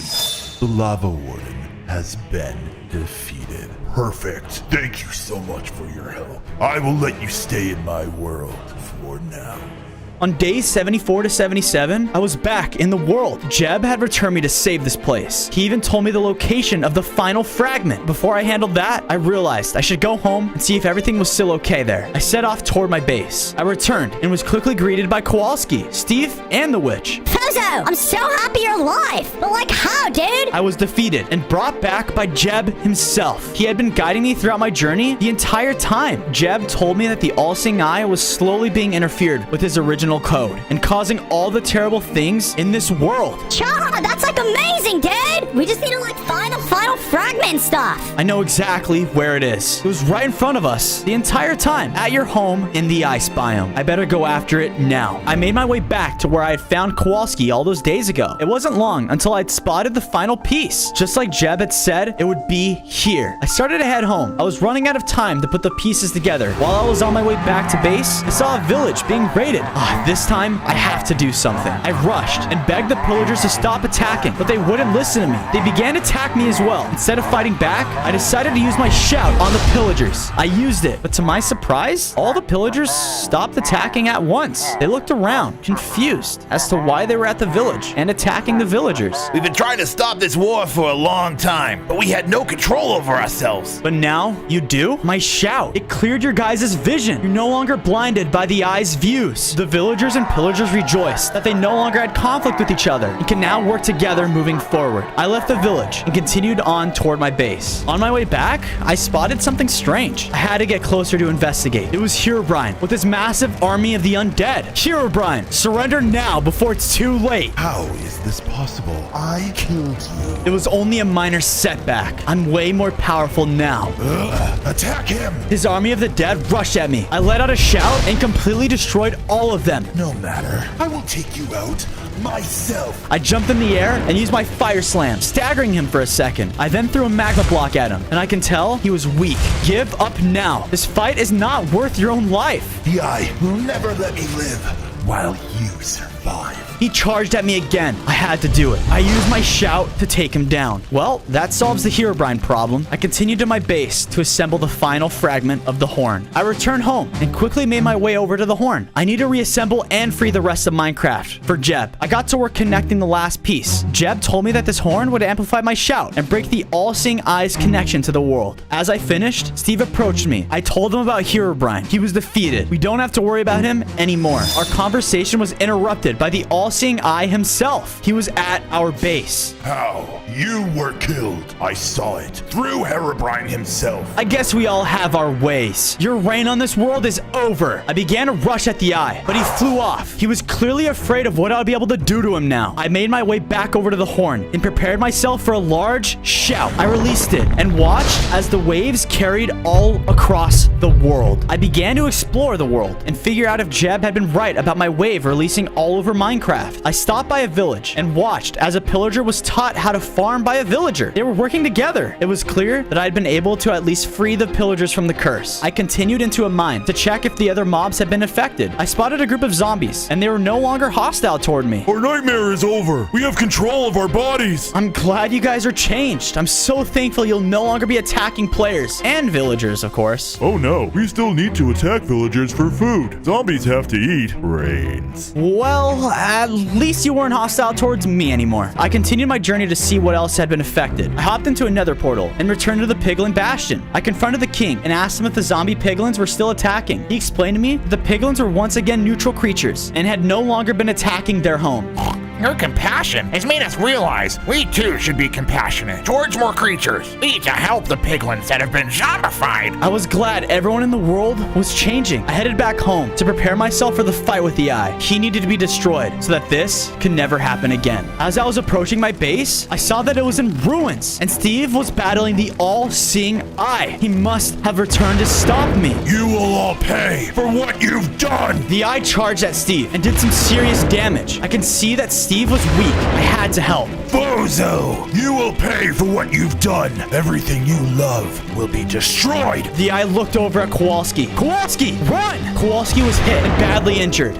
The Lava Warden has been defeated. Perfect. Thank you so much for your help. I will let you stay in my world for now. On days 74 to 77, I was back in the world. Jeb had returned me to save this place. He even told me the location of the final fragment. Before I handled that, I realized I should go home and see if everything was still okay there. I set off toward my base. I returned and was quickly greeted by Kowalski, Steve, and the witch. Bozo, I'm so happy you're alive. But like how, dude? I was defeated and brought back by Jeb himself. He had been guiding me throughout my journey the entire time. Jeb told me that the all-seeing eye was slowly being interfered with his original code and causing all the terrible things in this world. Cha, that's like amazing, dude. We just need to like find the final fragment and stuff. I know exactly where it is. It was right in front of us the entire time at your home in the ice biome. I better go after it now. I made my way back to where I had found Kowalski all those days ago. It wasn't long until I'd spotted the final piece. Just like Jeb had said, it would be here. I started to head home. I was running out of time to put the pieces together. While I was on my way back to base, I saw a village being raided. This time, I have to do something. I rushed and begged the pillagers to stop attacking, but they wouldn't listen to me. They began to attack me as well. Instead of fighting back, I decided to use my shout on the pillagers. I used it, but to my surprise, all the pillagers stopped attacking at once. They looked around, confused as to why they were at the village and attacking the villagers. We've been trying to stop this war for a long time, but we had no control over ourselves. But now, you do? My shout, it cleared your guys' vision. You're no longer blinded by the eye's views. The villagers and pillagers rejoiced that they no longer had conflict with each other and can now work together moving forward. I left the village and continued on toward my base. On my way back, I spotted something strange. I had to get closer to investigate. It was Herobrine with his massive army of the undead. Herobrine, surrender now before it's too late. How is this possible? I killed you. It was only a minor setback. I'm way more powerful now. Attack him! His army of the dead rushed at me. I let out a shout and completely destroyed all of them. No matter. I will take you out myself. I jumped in the air and used my fire slam, staggering him for a second. I then threw a magma block at him, and I can tell he was weak. Give up now. This fight is not worth your own life. The Eye will never let me live while you survive. He charged at me again. I had to do it. I used my shout to take him down. Well, that solves the Herobrine problem. I continued to my base to assemble the final fragment of the horn. I returned home and quickly made my way over to the horn. I need to reassemble and free the rest of Minecraft for Jeb. I got to work connecting the last piece. Jeb told me that this horn would amplify my shout and break the all-seeing eye's connection to the world. As I finished, Steve approached me. I told him about Herobrine. He was defeated. We don't have to worry about him anymore. Our conversation was interrupted by the all-seeing eye himself. He was at our base. How? You were killed. I saw it. Through Herobrine himself. I guess we all have our ways. Your reign on this world is over. I began to rush at the eye, but he flew off. He was clearly afraid of what I'd be able to do to him now. I made my way back over to the horn and prepared myself for a large shout. I released it and watched as the waves carried all across the world. I began to explore the world and figure out if Jeb had been right about my wave releasing all over Minecraft. I stopped by a village and watched as a pillager was taught how to farm by a villager. They were working together. It was clear that I'd been able to at least free the pillagers from the curse. I continued into a mine to check if the other mobs had been affected. I spotted a group of zombies, and they were no longer hostile toward me. Our nightmare is over. We have control of our bodies. I'm glad you guys are changed. I'm so thankful you'll no longer be attacking players and villagers, of course. Oh no, we still need to attack villagers for food. Zombies have to eat brains. Well, at least you weren't hostile towards me anymore. I continued my journey to see what else had been affected. I hopped into another portal and returned to the Piglin Bastion. I confronted the king and asked him if the zombie piglins were still attacking. He explained to me that the piglins were once again neutral creatures and had no longer been attacking their home. Your compassion has made us realize we too should be compassionate towards more creatures. We need to help the piglins that have been zombified. I was glad everyone in the world was changing. I headed back home to prepare myself for the fight with the eye. He needed to be destroyed so that this could never happen again. As I was approaching my base, I saw that it was in ruins, and Steve was battling the all-seeing eye. He must have returned to stop me. You will all pay for what you've done. The eye charged at Steve and did some serious damage. I can see that Steve was weak. I had to help. Bozo, you will pay for what you've done. Everything you love will be destroyed. The eye looked over at Kowalski. Kowalski, run! Kowalski was hit and badly injured.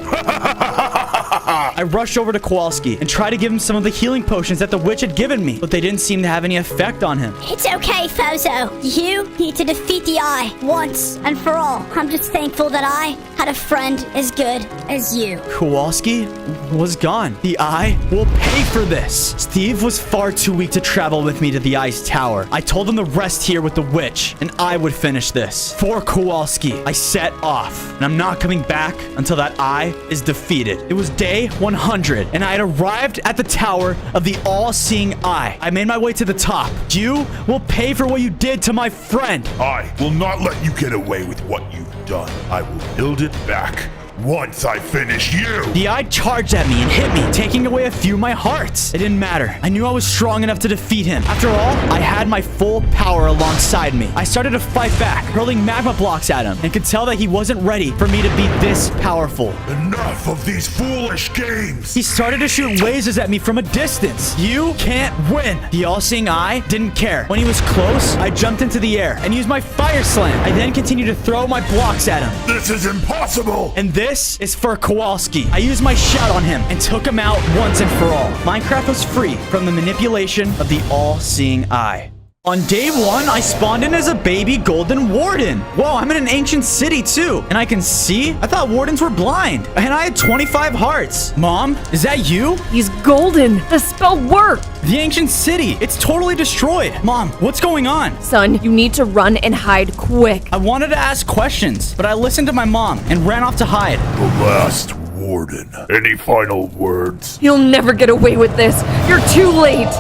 I rushed over to Kowalski and tried to give him some of the healing potions that the witch had given me, but they didn't seem to have any effect on him. It's okay, Fozo. You need to defeat the Eye once and for all. I'm just thankful that I had a friend as good as you. Kowalski was gone. The Eye will pay for this. Steve was far too weak to travel with me to the Eye's tower. I told him to rest here with the witch, and I would finish this. For Kowalski, I set off, and I'm not coming back until that Eye is defeated. It was day 100, and I had arrived at the tower of the all-seeing Eye. I made my way to the top. You will pay for what you did to my friend. I will not let you get away with what you've done. I will build it back once I finish you. The Eye charged at me and hit me, taking away a few of my hearts. It didn't matter. I knew I was strong enough to defeat him. After all, I had my full power alongside me. I started to fight back, hurling magma blocks at him, and could tell that he wasn't ready for me to be this powerful. Enough of these foolish games. He started to shoot lasers at me from a distance. You can't win. The all-seeing Eye didn't care. When he was close, I jumped into the air and used my fire slam. I then continued to throw my blocks at him. This is impossible. And this This is for Kowalski. I used my shout on him and took him out once and for all. Minecraft was free from the manipulation of the all-seeing eye. On day 1, I spawned in as a baby golden warden. Whoa, I'm in an ancient city too. And I can see? I thought wardens were blind. And I had 25 hearts. Mom, is that you? He's golden. The spell worked. The ancient city. It's totally destroyed. Mom, what's going on? Son, you need to run and hide quick. I wanted to ask questions, but I listened to my mom and ran off to hide. The last warden. Any final words? You'll never get away with this. You're too late.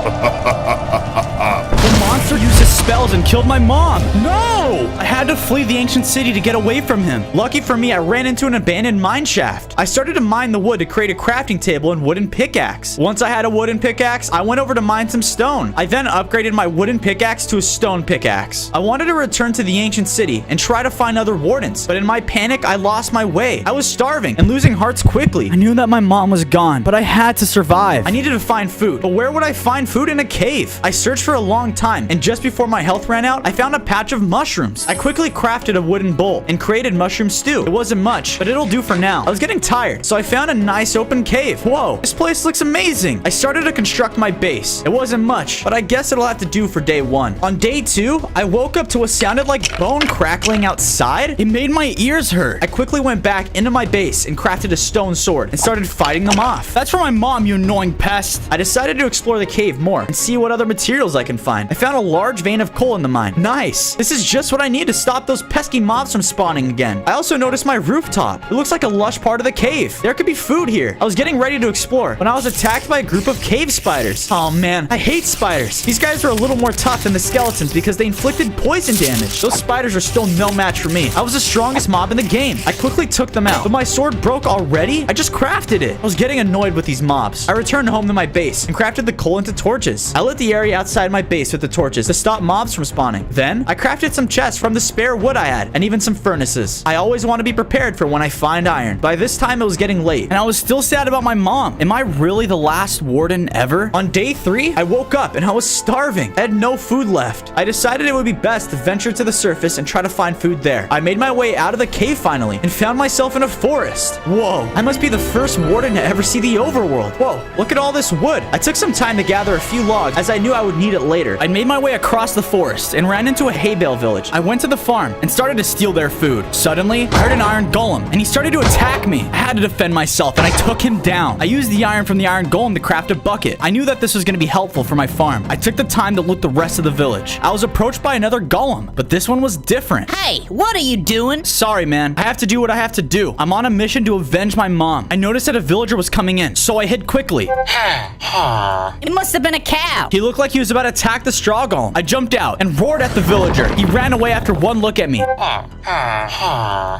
The monster used his spells and killed my mom. No! I had to flee the ancient city to get away from him. Lucky for me, I ran into an abandoned mine shaft. I started to mine the wood to create a crafting table and wooden pickaxe. Once I had a wooden pickaxe, I went over to mine some stone. I then upgraded my wooden pickaxe to a stone pickaxe. I wanted to return to the ancient city and try to find other wardens, but in my panic, I lost my way. I was starving and losing hearts quickly. I knew that my mom was gone, but I had to survive. I needed to find food, but where would I find food in a cave? I searched for a long time, and just before my health ran out, I found a patch of mushrooms. I quickly crafted a wooden bowl and created mushroom stew. It wasn't much, but it'll do for now. I was getting tired, so I found a nice open cave. Whoa, this place looks amazing. I started to construct my base. It wasn't much, but I guess it'll have to do for day 1. On day 2, I woke up to what sounded like bone crackling outside. It made my ears hurt. I quickly went back into my base and crafted a stone sword and started fighting them off. That's for my mom, you annoying pest. I decided to explore the cave more and see what other materials I can find. I found a large vein of coal in the mine. Nice. This is just what I need to stop those pesky mobs from spawning again. I also noticed my rooftop. It looks like a lush part of the cave. There could be food here. I was getting ready to explore when I was attacked by a group of cave spiders. Oh man, I hate spiders. These guys are a little more tough than the skeletons because they inflicted poison damage. Those spiders are still no match for me. I was the strongest mob in the game. I quickly took them out, but my sword broke already. I just crafted it. I was getting annoyed with these mobs. I returned home to my base and crafted the coal into torches. I lit the area outside my base with the torches to stop mobs from spawning. Then I crafted some chests from the spare wood I had and even some furnaces. I always want to be prepared for when I find iron. By this time it was getting late and I was still sad about my mom. Am I really the last warden ever? On day 3, I woke up and I was starving. I had no food left. I decided it would be best to venture to the surface and try to find food there. I made my way out of the cave finally and found myself in a forest. Whoa, I must be the first warden to ever see the overworld. Whoa, look at all this wood. I took some time to gather a few logs as I knew I would need it later. I made my way across the forest and ran into a hay bale village. I went to the farm and started to steal their food. Suddenly, I heard an iron golem and he started to attack me. I had to defend myself and I took him down. I used the iron from the iron golem to craft a bucket. I knew that this was going to be helpful for my farm. I took the time to loot the rest of the village. I was approached by another golem, but this one was different. Hey, what are you doing? Sorry, man. I have to do what I have to do. I'm on a mission to avenge my mom. I noticed that a villager was coming in, so I hid quickly. It must have been a cow. He looked like he was about to attack the straw golem. I jumped out and roared at the villager. He ran away after one look at me.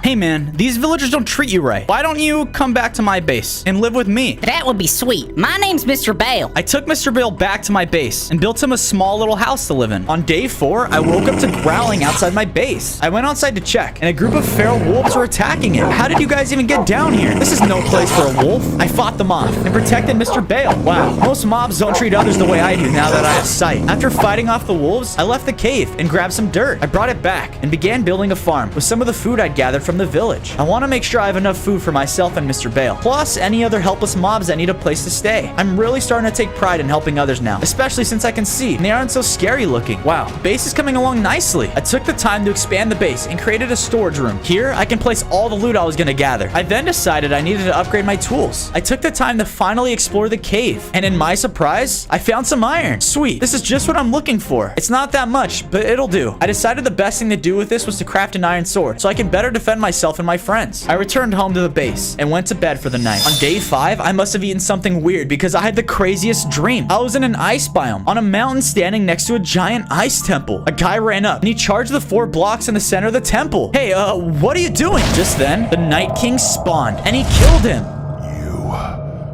Hey man, these villagers don't treat you right. Why don't you come back to my base and live with me? That would be sweet. My name's Mr. Bale. I took Mr. Bale back to my base and built him a small little house to live in. On day 4, I woke up to growling outside my base. I went outside to check and a group of feral wolves were attacking it. How did you guys even get down here? This is no place for a wolf. I fought them off and protected Mr. Bale. Wow, most mobs don't treat others the way I do now that I have sight. After fighting off the wolves, I left the cave and grabbed some dirt. I brought it back and began building a farm with some of the food I'd gathered from the village. I want to make sure I have enough food for myself and Mr. Bale, plus any other helpless mobs that need a place to stay. I'm really starting to take pride in helping others now, especially since I can see and they aren't so scary looking. Wow, the base is coming along nicely. I took the time to expand the base and created a storage room. Here, I can place all the loot I was going to gather. I then decided I needed to upgrade my tools. I took the time to finally explore the cave, and in my surprise, I found some iron. Sweet, this is just what I'm looking for. It's not that much, but it'll do. I decided the best thing to do with this was to craft an iron sword so I can better defend myself and my friends. I returned home to the base and went to bed for the night. On day 5, I must have eaten something weird because I had the craziest dream. I was in an ice biome on a mountain standing next to a giant ice temple. A guy ran up and he charged the 4 blocks in the center of the temple. Hey, what are you doing? Just then, the Night King spawned and he killed him.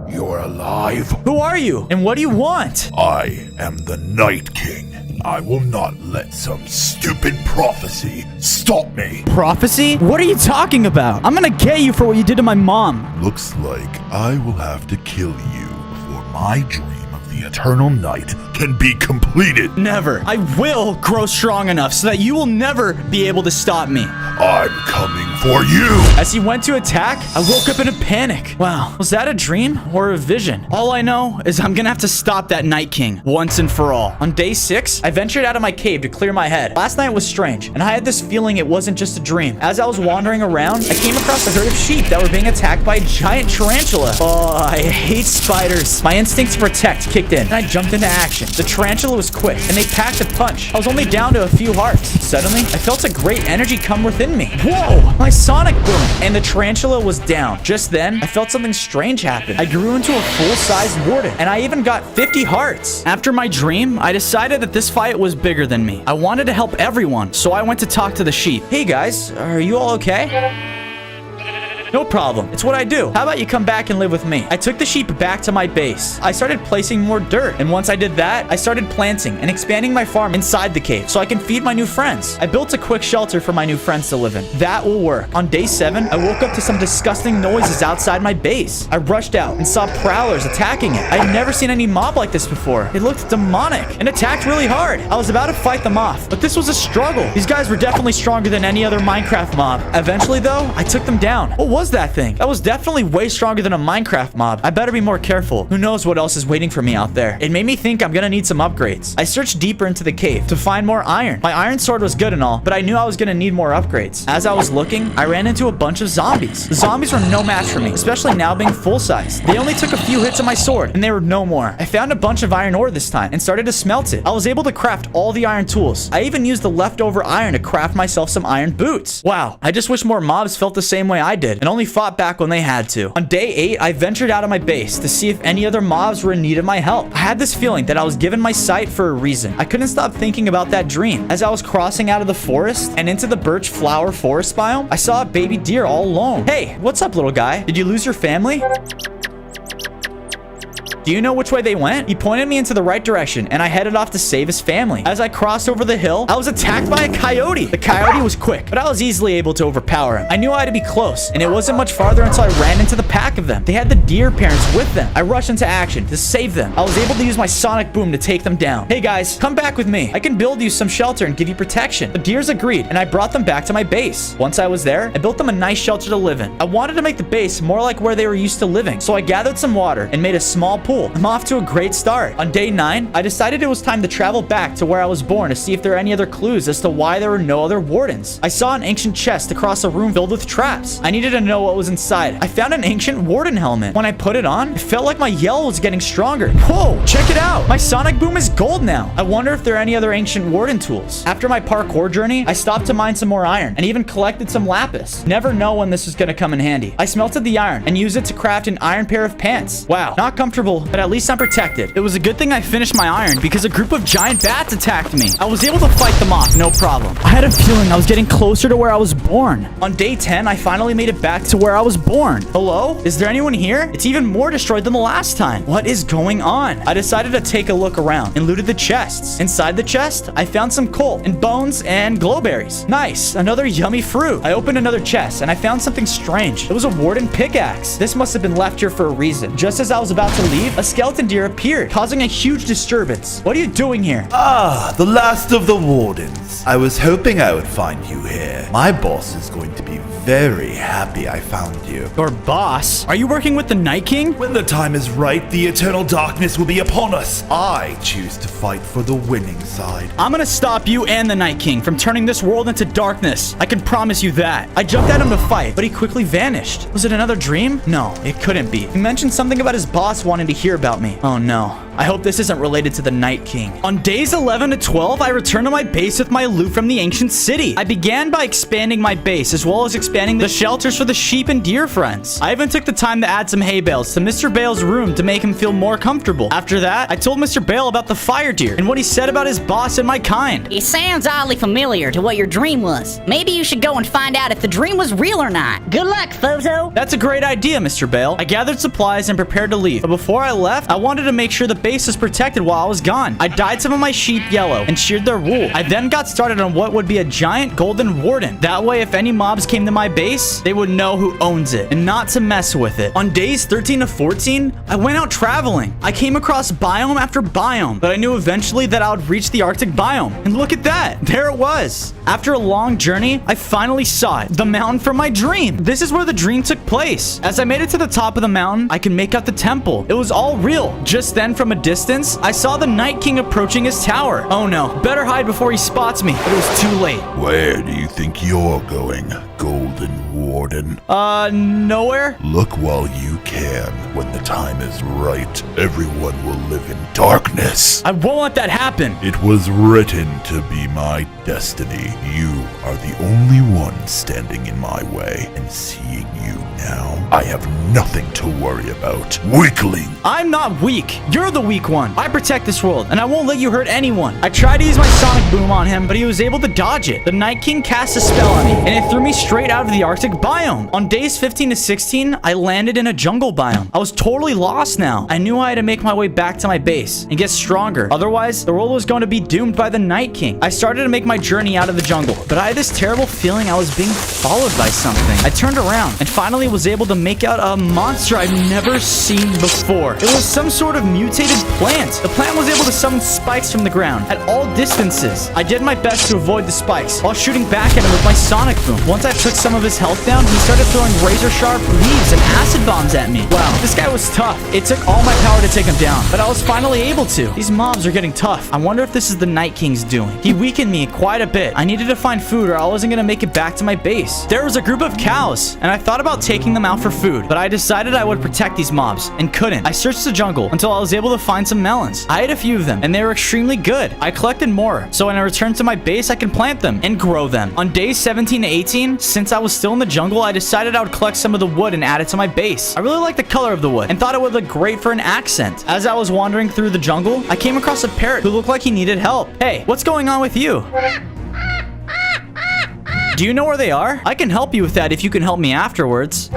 You're alive? Who are you? And what do you want? I am the Night King. I will not let some stupid prophecy stop me. Prophecy? What are you talking about? I'm gonna get you for what you did to my mom. Looks like I will have to kill you before my dream of the eternal night can be completed. Never. I will grow strong enough so that you will never be able to stop me. I'm coming for you. As he went to attack, I woke up in a panic. Wow, was that a dream or a vision? All I know is I'm gonna have to stop that Night King once and for all. On day 6, I ventured out of my cave to clear my head. Last night was strange, and I had this feeling it wasn't just a dream. As I was wandering around, I came across a herd of sheep that were being attacked by a giant tarantula. Oh, I hate spiders. My instinct to protect kicked in, and I jumped into action. The tarantula was quick, and they packed a punch. I was only down to a few hearts. Suddenly, I felt a great energy come within me. Whoa! My sonic boom! And the tarantula was down. Just then, I felt something strange happen. I grew into a full-sized warden, and I even got 50 hearts. After my dream, I decided that this fight was bigger than me. I wanted to help everyone, so I went to talk to the sheep. Hey guys, are you all okay? No problem. It's what I do. How about you come back and live with me? I took the sheep back to my base. I started placing more dirt, and once I did that, I started planting and expanding my farm inside the cave so I can feed my new friends. I built a quick shelter for my new friends to live in. That will work. On day 7, I woke up to some disgusting noises outside my base. I rushed out and saw prowlers attacking it. I had never seen any mob like this before. It looked demonic and attacked really hard. I was about to fight them off, but this was a struggle. These guys were definitely stronger than any other Minecraft mob. Eventually, though, I took them down. What was that thing? That was definitely way stronger than a Minecraft mob. I better be more careful. Who knows what else is waiting for me out there? It made me think I'm gonna need some upgrades. I searched deeper into the cave to find more iron. My iron sword was good and all, but I knew I was gonna need more upgrades. As I was looking, I ran into a bunch of zombies. The zombies were no match for me, especially now being full-size. They only took a few hits of my sword, and they were no more. I found a bunch of iron ore this time and started to smelt it. I was able to craft all the iron tools. I even used the leftover iron to craft myself some iron boots. Wow, I just wish more mobs felt the same way I did and only fought back when they had to. On day 8, I ventured out of my base to see if any other mobs were in need of my help. I had this feeling that I was given my sight for a reason. I couldn't stop thinking about that dream. As I was crossing out of the forest and into the birch flower forest biome, I saw a baby deer all alone. Hey, what's up, little guy? Did you lose your family? Do you know which way they went? He pointed me into the right direction, and I headed off to save his family. As I crossed over the hill, I was attacked by a coyote. The coyote was quick, but I was easily able to overpower him. I knew I had to be close, and it wasn't much farther until I ran into the pack of them. They had the deer parents with them. I rushed into action to save them. I was able to use my sonic boom to take them down. Hey guys, come back with me. I can build you some shelter and give you protection. The deers agreed, and I brought them back to my base. Once I was there, I built them a nice shelter to live in. I wanted to make the base more like where they were used to living, so I gathered some water and made a small pool. I'm off to a great start. On day 9, I decided it was time to travel back to where I was born to see if there are any other clues as to why there were no other wardens. I saw an ancient chest across a room filled with traps. I needed to know what was inside. I found an ancient warden helmet. When I put it on, it felt like my yell was getting stronger. Whoa, check it out. My sonic boom is gold now. I wonder if there are any other ancient warden tools. After my parkour journey, I stopped to mine some more iron and even collected some lapis. Never know when this is going to come in handy. I smelted the iron and used it to craft an iron pair of pants. Wow, not comfortable, but at least I'm protected. It was a good thing I finished my iron because a group of giant bats attacked me. I was able to fight them off, no problem. I had a feeling I was getting closer to where I was born. On day 10, I finally made it back to where I was born. Hello? Is there anyone here? It's even more destroyed than the last time. What is going on? I decided to take a look around and looted the chests. Inside the chest, I found some coal and bones and glowberries. Nice, another yummy fruit. I opened another chest and I found something strange. It was a warden pickaxe. This must have been left here for a reason. Just as I was about to leave, a skeleton deer appeared, causing a huge disturbance. What are you doing here? Ah, the last of the wardens. I was hoping I would find you here. My boss is going to be very happy I found you. Your boss? Are you working with the Night King? When the time is right, the eternal darkness will be upon us. I choose to fight for the winning side. I'm gonna stop you and the Night King from turning this world into darkness. I can promise you that. I jumped at him to fight, but he quickly vanished. Was it another dream? No, it couldn't be. He mentioned something about his boss wanting to hear about me. Oh no. I hope this isn't related to the Night King. On days 11 to 12, I returned to my base with my loot from the ancient city. I began by expanding my base, as well as expanding the shelters for the sheep and deer friends. I even took the time to add some hay bales to Mr. Bale's room to make him feel more comfortable. After that, I told Mr. Bale about the fire deer and what he said about his boss and my kind. It sounds oddly familiar to what your dream was. Maybe you should go and find out if the dream was real or not. Good luck, Fozo. That's a great idea, Mr. Bale. I gathered supplies and prepared to leave, but before I left, I wanted to make sure the base was protected while I was gone. I dyed some of my sheep yellow and sheared their wool. I then got started on what would be a giant golden warden. That way, if any mobs came to my my base, they would know who owns it and not to mess with it. On days 13 to 14, I went out traveling. I came across biome after biome, but I knew eventually that I would reach the Arctic biome. And look at that. There it was. After a long journey, I finally saw it. The mountain from my dream. This is where the dream took place. As I made it to the top of the mountain, I could make out the temple. It was all real. Just then, from a distance, I saw the Night King approaching his tower. Oh no, better hide before he spots me, but it was too late. Where do you think you're going, Golden Warden? Nowhere? Look while you can. When the time is right, everyone will live in darkness. I won't let that happen. It was written to be my destiny. You are the only one standing in my way, and seeing you now, I have nothing to worry about. Weakling! I'm not weak. You're the weak one. I protect this world, and I won't let you hurt anyone. I tried to use my sonic boom on him, but he was able to dodge it. The Night King cast a spell on me, and it threw me straight out of the Arctic biome. On days 15 to 16, I landed in a jungle biome. I was totally lost now. I knew I had to make my way back to my base and get stronger. Otherwise, the world was going to be doomed by the Night King. I started to make my journey out of the jungle, but I had this terrible feeling I was being followed by something. I turned around and finally was able to make out a monster I've never seen before. It was some sort of mutated plant. The plant was able to summon spikes from the ground at all distances. I did my best to avoid the spikes while shooting back at him with my sonic boom. Once I took some of his health down, he started throwing razor sharp leaves and acid bombs at me. Wow, this guy was tough. It took all my power to take him down, but I was finally able to. These mobs are getting tough. I wonder if this is the Night King's doing. He weakened me quite a bit. I needed to find food or I wasn't gonna make it back to my base. There was a group of cows, and I thought about taking them out for food, but I decided I would protect these mobs, and couldn't. I searched the jungle until I was able to find some melons. I ate a few of them, and they were extremely good. I collected more, so when I returned to my base, I can plant them and grow them. On days 17 to 18, since I was still in the jungle, I decided I would collect some of the wood and add it to my base. I really liked the color of the wood and thought it would look great for an accent. As I was wandering through the jungle, I came across a parrot who looked like he needed help. Hey, what's going on with you? Do you know where they are? I can help you with that if you can help me afterwards.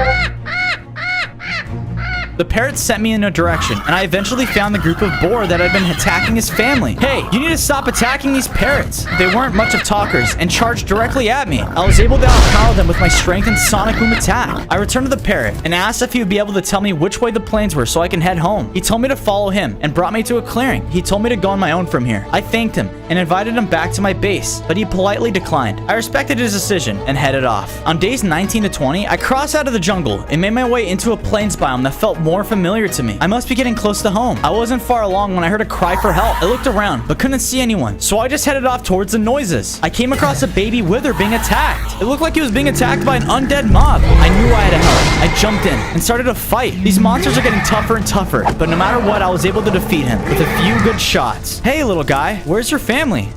The parrot sent me in a direction, and I eventually found the group of boar that had been attacking his family. Hey, you need to stop attacking these parrots. They weren't much of talkers and charged directly at me. I was able to outpower them with my strength and sonic boom attack. I returned to the parrot and asked if he would be able to tell me which way the plains were so I can head home. He told me to follow him and brought me to a clearing. He told me to go on my own from here. I thanked him and invited him back to my base, but he politely declined. I respected his decision and headed off. On days 19 to 20, I crossed out of the jungle and made my way into a plains biome that felt more familiar to me. I must be getting close to home. I wasn't far along when I heard a cry for help. I looked around, but couldn't see anyone, so I just headed off towards the noises. I came across a baby wither being attacked. It looked like he was being attacked by an undead mob. I knew I had to help. I jumped in and started a fight. These monsters are getting tougher and tougher, but no matter what, I was able to defeat him with a few good shots. Hey, little guy, where's your family?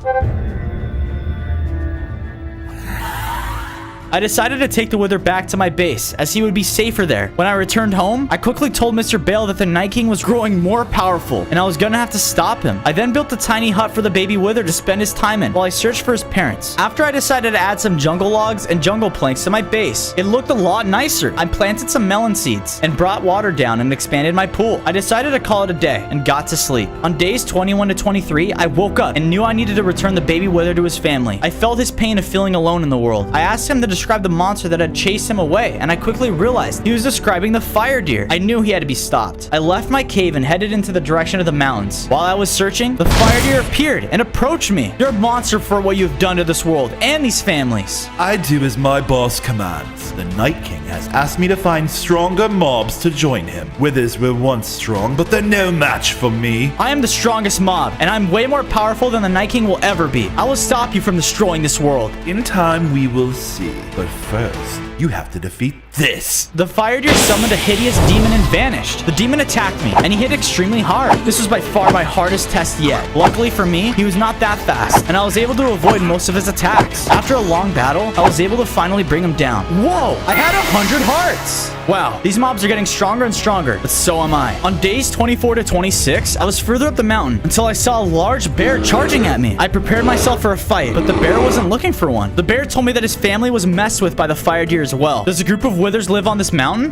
I decided to take the wither back to my base, as he would be safer there. When I returned home, I quickly told Mr. Bale that the Night King was growing more powerful, and I was gonna have to stop him. I then built a tiny hut for the baby wither to spend his time in, while I searched for his parents. After I decided to add some jungle logs and jungle planks to my base, it looked a lot nicer. I planted some melon seeds, and brought water down and expanded my pool. I decided to call it a day, and got to sleep. On days 21 to 23, I woke up, and knew I needed to return the baby wither to his family. I felt his pain of feeling alone in the world. I asked him to describe the monster that had chased him away, and I quickly realized he was describing the fire deer. I knew he had to be stopped. I left my cave and headed into the direction of the mountains. While I was searching, the fire deer appeared and approached me. You're a monster for what you've done to this world and these families. I do as my boss commands. The Night King has asked me to find stronger mobs to join him. Withers were once strong, but they're no match for me. I am the strongest mob, and I'm way more powerful than the Night King will ever be. I will stop you from destroying this world. In time, we will see. But first, you have to defeat this. The fire deer summoned a hideous demon and vanished. The demon attacked me, and he hit extremely hard. This was by far my hardest test yet. Luckily for me, he was not that fast, and I was able to avoid most of his attacks. After a long battle, I was able to finally bring him down. Whoa! I had 100 hearts! Wow, these mobs are getting stronger and stronger, but so am I. On days 24 to 26, I was further up the mountain until I saw a large bear charging at me. I prepared myself for a fight, but the bear wasn't looking for one. The bear told me that his family was messed with by the fire deer as well. Does a group of withers live on this mountain?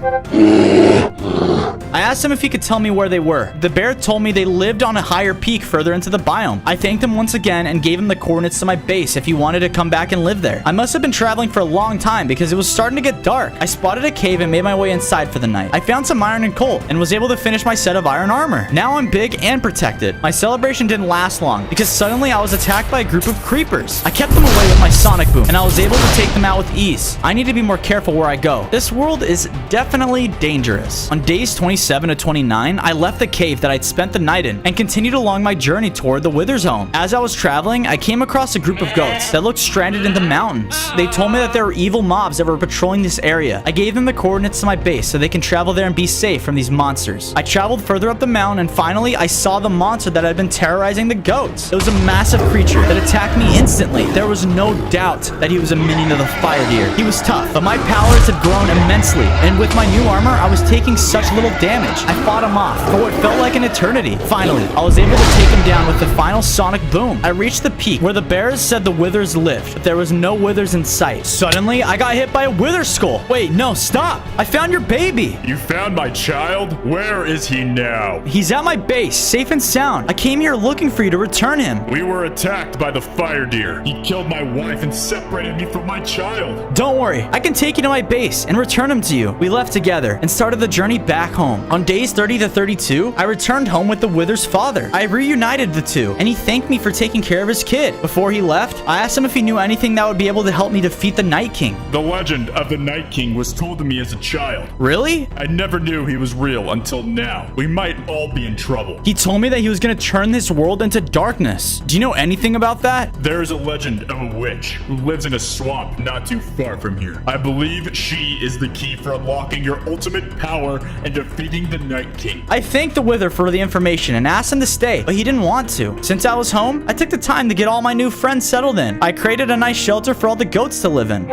I asked him if he could tell me where they were. The bear told me they lived on a higher peak further into the biome. I thanked him once again and gave him the coordinates to my base if he wanted to come back and live there. I must have been traveling for a long time because it was starting to get dark. I spotted a cave and made my way inside for the night. I found some iron and coal and was able to finish my set of iron armor. Now I'm big and protected. My celebration didn't last long because suddenly I was attacked by a group of creepers. I kept them away with my sonic boom and I was able to take them out with ease. I need to be more careful where I go. This world is definitely dangerous. On days 27 to 29, I left the cave that I'd spent the night in and continued along my journey toward the Wither's home. As I was traveling, I came across a group of goats that looked stranded in the mountains. They told me that there were evil mobs that were patrolling this area. I gave them the coordinates to my base so they can travel there and be safe from these monsters. I traveled further up the mountain and finally I saw the monster that had been terrorizing the goats. It was a massive creature that attacked me instantly. There was no doubt that he was a minion of the fire deer. He was tough, but my powers had grown immensely, and with my new armor, I was taking such little damage. I fought him off for what felt like an eternity. Finally, I was able to take him down with the final sonic boom. I reached the peak where the bears said the withers lived, but there was no withers in sight. Suddenly, I got hit by a wither skull. Wait, no, stop! I found your baby! You found my child? Where is he now? He's at my base, safe and sound. I came here looking for you to return him. We were attacked by the fire deer. He killed my wife and separated me from my child. Don't worry, I can take you to my base and return him to you. We left together and started the journey back home. On days 30 to 32, I returned home with the Wither's father. I reunited the two, and he thanked me for taking care of his kid. Before he left, I asked him if he knew anything that would be able to help me defeat the Night King. The legend of the Night King was told to me as a child. Really? I never knew he was real until now. We might all be in trouble. He told me that he was going to turn this world into darkness. Do you know anything about that? There is a legend of a witch who lives in a swamp not too far from here. I believe she is the key for unlocking your ultimate power and defeating the Night King. I thanked the Wither for the information and asked him to stay, but he didn't want to. Since I was home, I took the time to get all my new friends settled in. I created a nice shelter for all the goats to live in.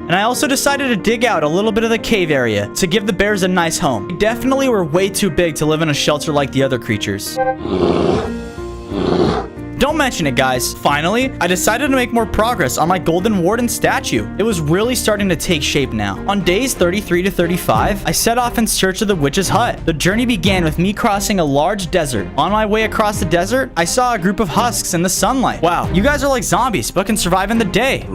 And I also decided to dig out a little bit of the cave area to give the bears a nice home. They definitely were way too big to live in a shelter like the other creatures. Don't mention it, guys. Finally, I decided to make more progress on my golden warden statue. It was really starting to take shape now. On days 33 to 35, I set off in search of the witch's hut. The journey began with me crossing a large desert. On my way across the desert, I saw a group of husks in the sunlight. Wow, you guys are like zombies, but can survive in the day.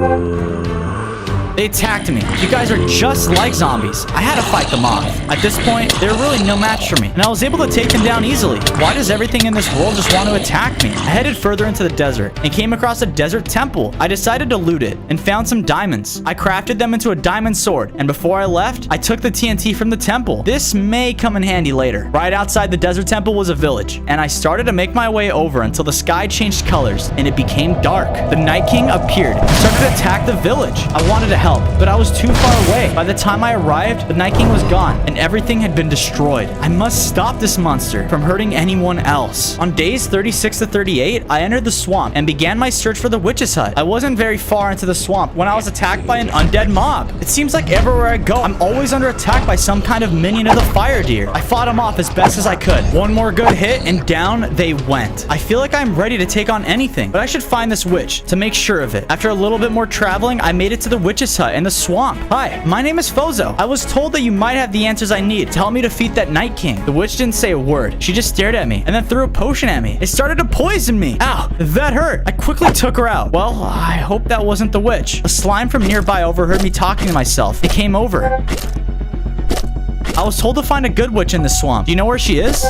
They attacked me. You guys are just like zombies. I had to fight them off. At this point, they were really no match for me, and I was able to take them down easily. Why does everything in this world just want to attack me? I headed further into the desert and came across a desert temple. I decided to loot it and found some diamonds. I crafted them into a diamond sword, and before I left, I took the TNT from the temple. This may come in handy later. Right outside the desert temple was a village, and I started to make my way over until the sky changed colors and it became dark. The Night King appeared and started to attack the village. I wanted to help, but I was too far away. By the time I arrived, the Night King was gone and everything had been destroyed. I must stop this monster from hurting anyone else. On days 36 to 38, I entered the swamp and began my search for the witch's hut. I wasn't very far into the swamp when I was attacked by an undead mob. It seems like everywhere I go, I'm always under attack by some kind of minion of the fire deer. I fought him off as best as I could. One more good hit and down they went. I feel like I'm ready to take on anything, but I should find this witch to make sure of it. After a little bit more traveling, I made it to the witch's hut in the swamp. Hi, my name is Fozo. I was told that you might have the answers I need to help me defeat that Night King. The witch didn't say a word. She just stared at me and then threw a potion at me. It started to poison me. Ow, that hurt. I quickly took her out. Well, I hope that wasn't the witch. A slime from nearby overheard me talking to myself. It came over. I was told to find a good witch in the swamp. Do you know where she is?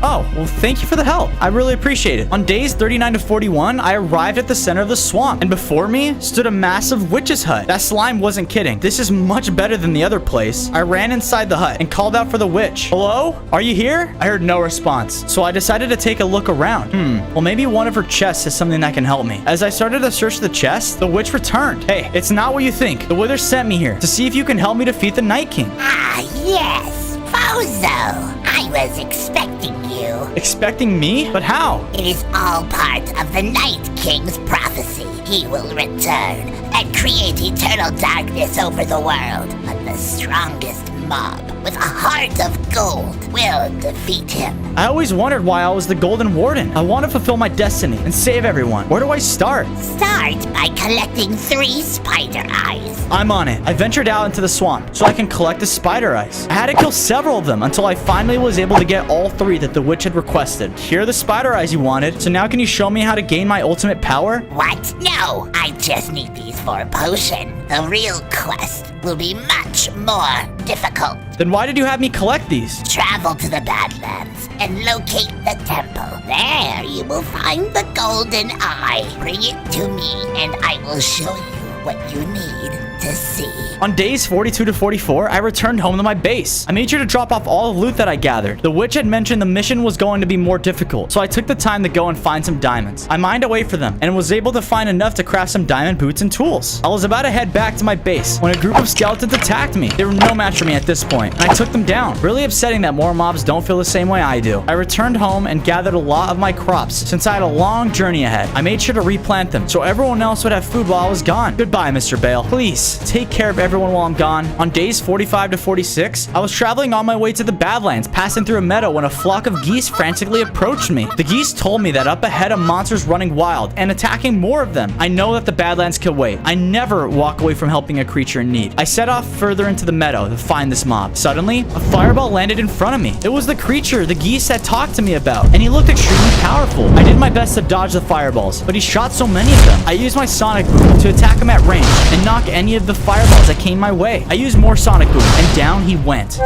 Oh, well, thank you for the help. I really appreciate it. On days 39 to 41, I arrived at the center of the swamp, and before me stood a massive witch's hut. That slime wasn't kidding. This is much better than the other place. I ran inside the hut and called out for the witch. Hello? Are you here? I heard no response, so I decided to take a look around. Well, maybe one of her chests is something that can help me. As I started to search the chest, the witch returned. Hey, it's not what you think. The Wither sent me here to see if you can help me defeat the Night King. Ah, yes, Fozo. I was expecting you. Expecting me? But how? It is all part of the Night King's prophecy. He will return and create eternal darkness over the world. But the strongest mob with a heart of gold will defeat him. I always wondered why I was the Golden Warden. I want to fulfill my destiny and save everyone. Where do I start? Start by collecting 3 spider eyes. I'm on it. I ventured out into the swamp so I can collect the spider eyes. I had to kill several of them until I finally was able to get all 3 that the witch had requested. Here are the spider eyes you wanted. So now can you show me how to gain my ultimate power? What? No, I just need these for a potion. The real quest will be much more difficult. Then why did you have me collect these? Travel to the Badlands and locate the temple. There you will find the golden eye. Bring it to me and I will show you what you need to see. On days 42 to 44, I returned home to my base. I made sure to drop off all the loot that I gathered. The witch had mentioned the mission was going to be more difficult, so I took the time to go and find some diamonds. I mined away for them and was able to find enough to craft some diamond boots and tools. I was about to head back to my base when a group of skeletons attacked me. They were no match for me at this point, and I took them down. Really upsetting that more mobs don't feel the same way I do. I returned home and gathered a lot of my crops. Since I had a long journey ahead, I made sure to replant them so everyone else would have food while I was gone. Goodbye, Mr. Bale. Please, take care of everyone while I'm gone. On days 45 to 46, I was traveling on my way to the Badlands, passing through a meadow when a flock of geese frantically approached me. The geese told me that up ahead a monster's running wild and attacking more of them. I know that the Badlands can wait. I never walk away from helping a creature in need. I set off further into the meadow to find this mob. Suddenly, a fireball landed in front of me. It was the creature the geese had talked to me about, and he looked extremely powerful. I did my best to dodge the fireballs, but he shot so many of them. I used my sonic boom to attack him at range and knock any of the fireballs that came my way. I used more sonic boom, and down he went.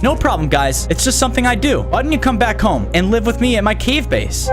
No problem, guys. It's just something I do. Why don't you come back home and live with me at my cave base?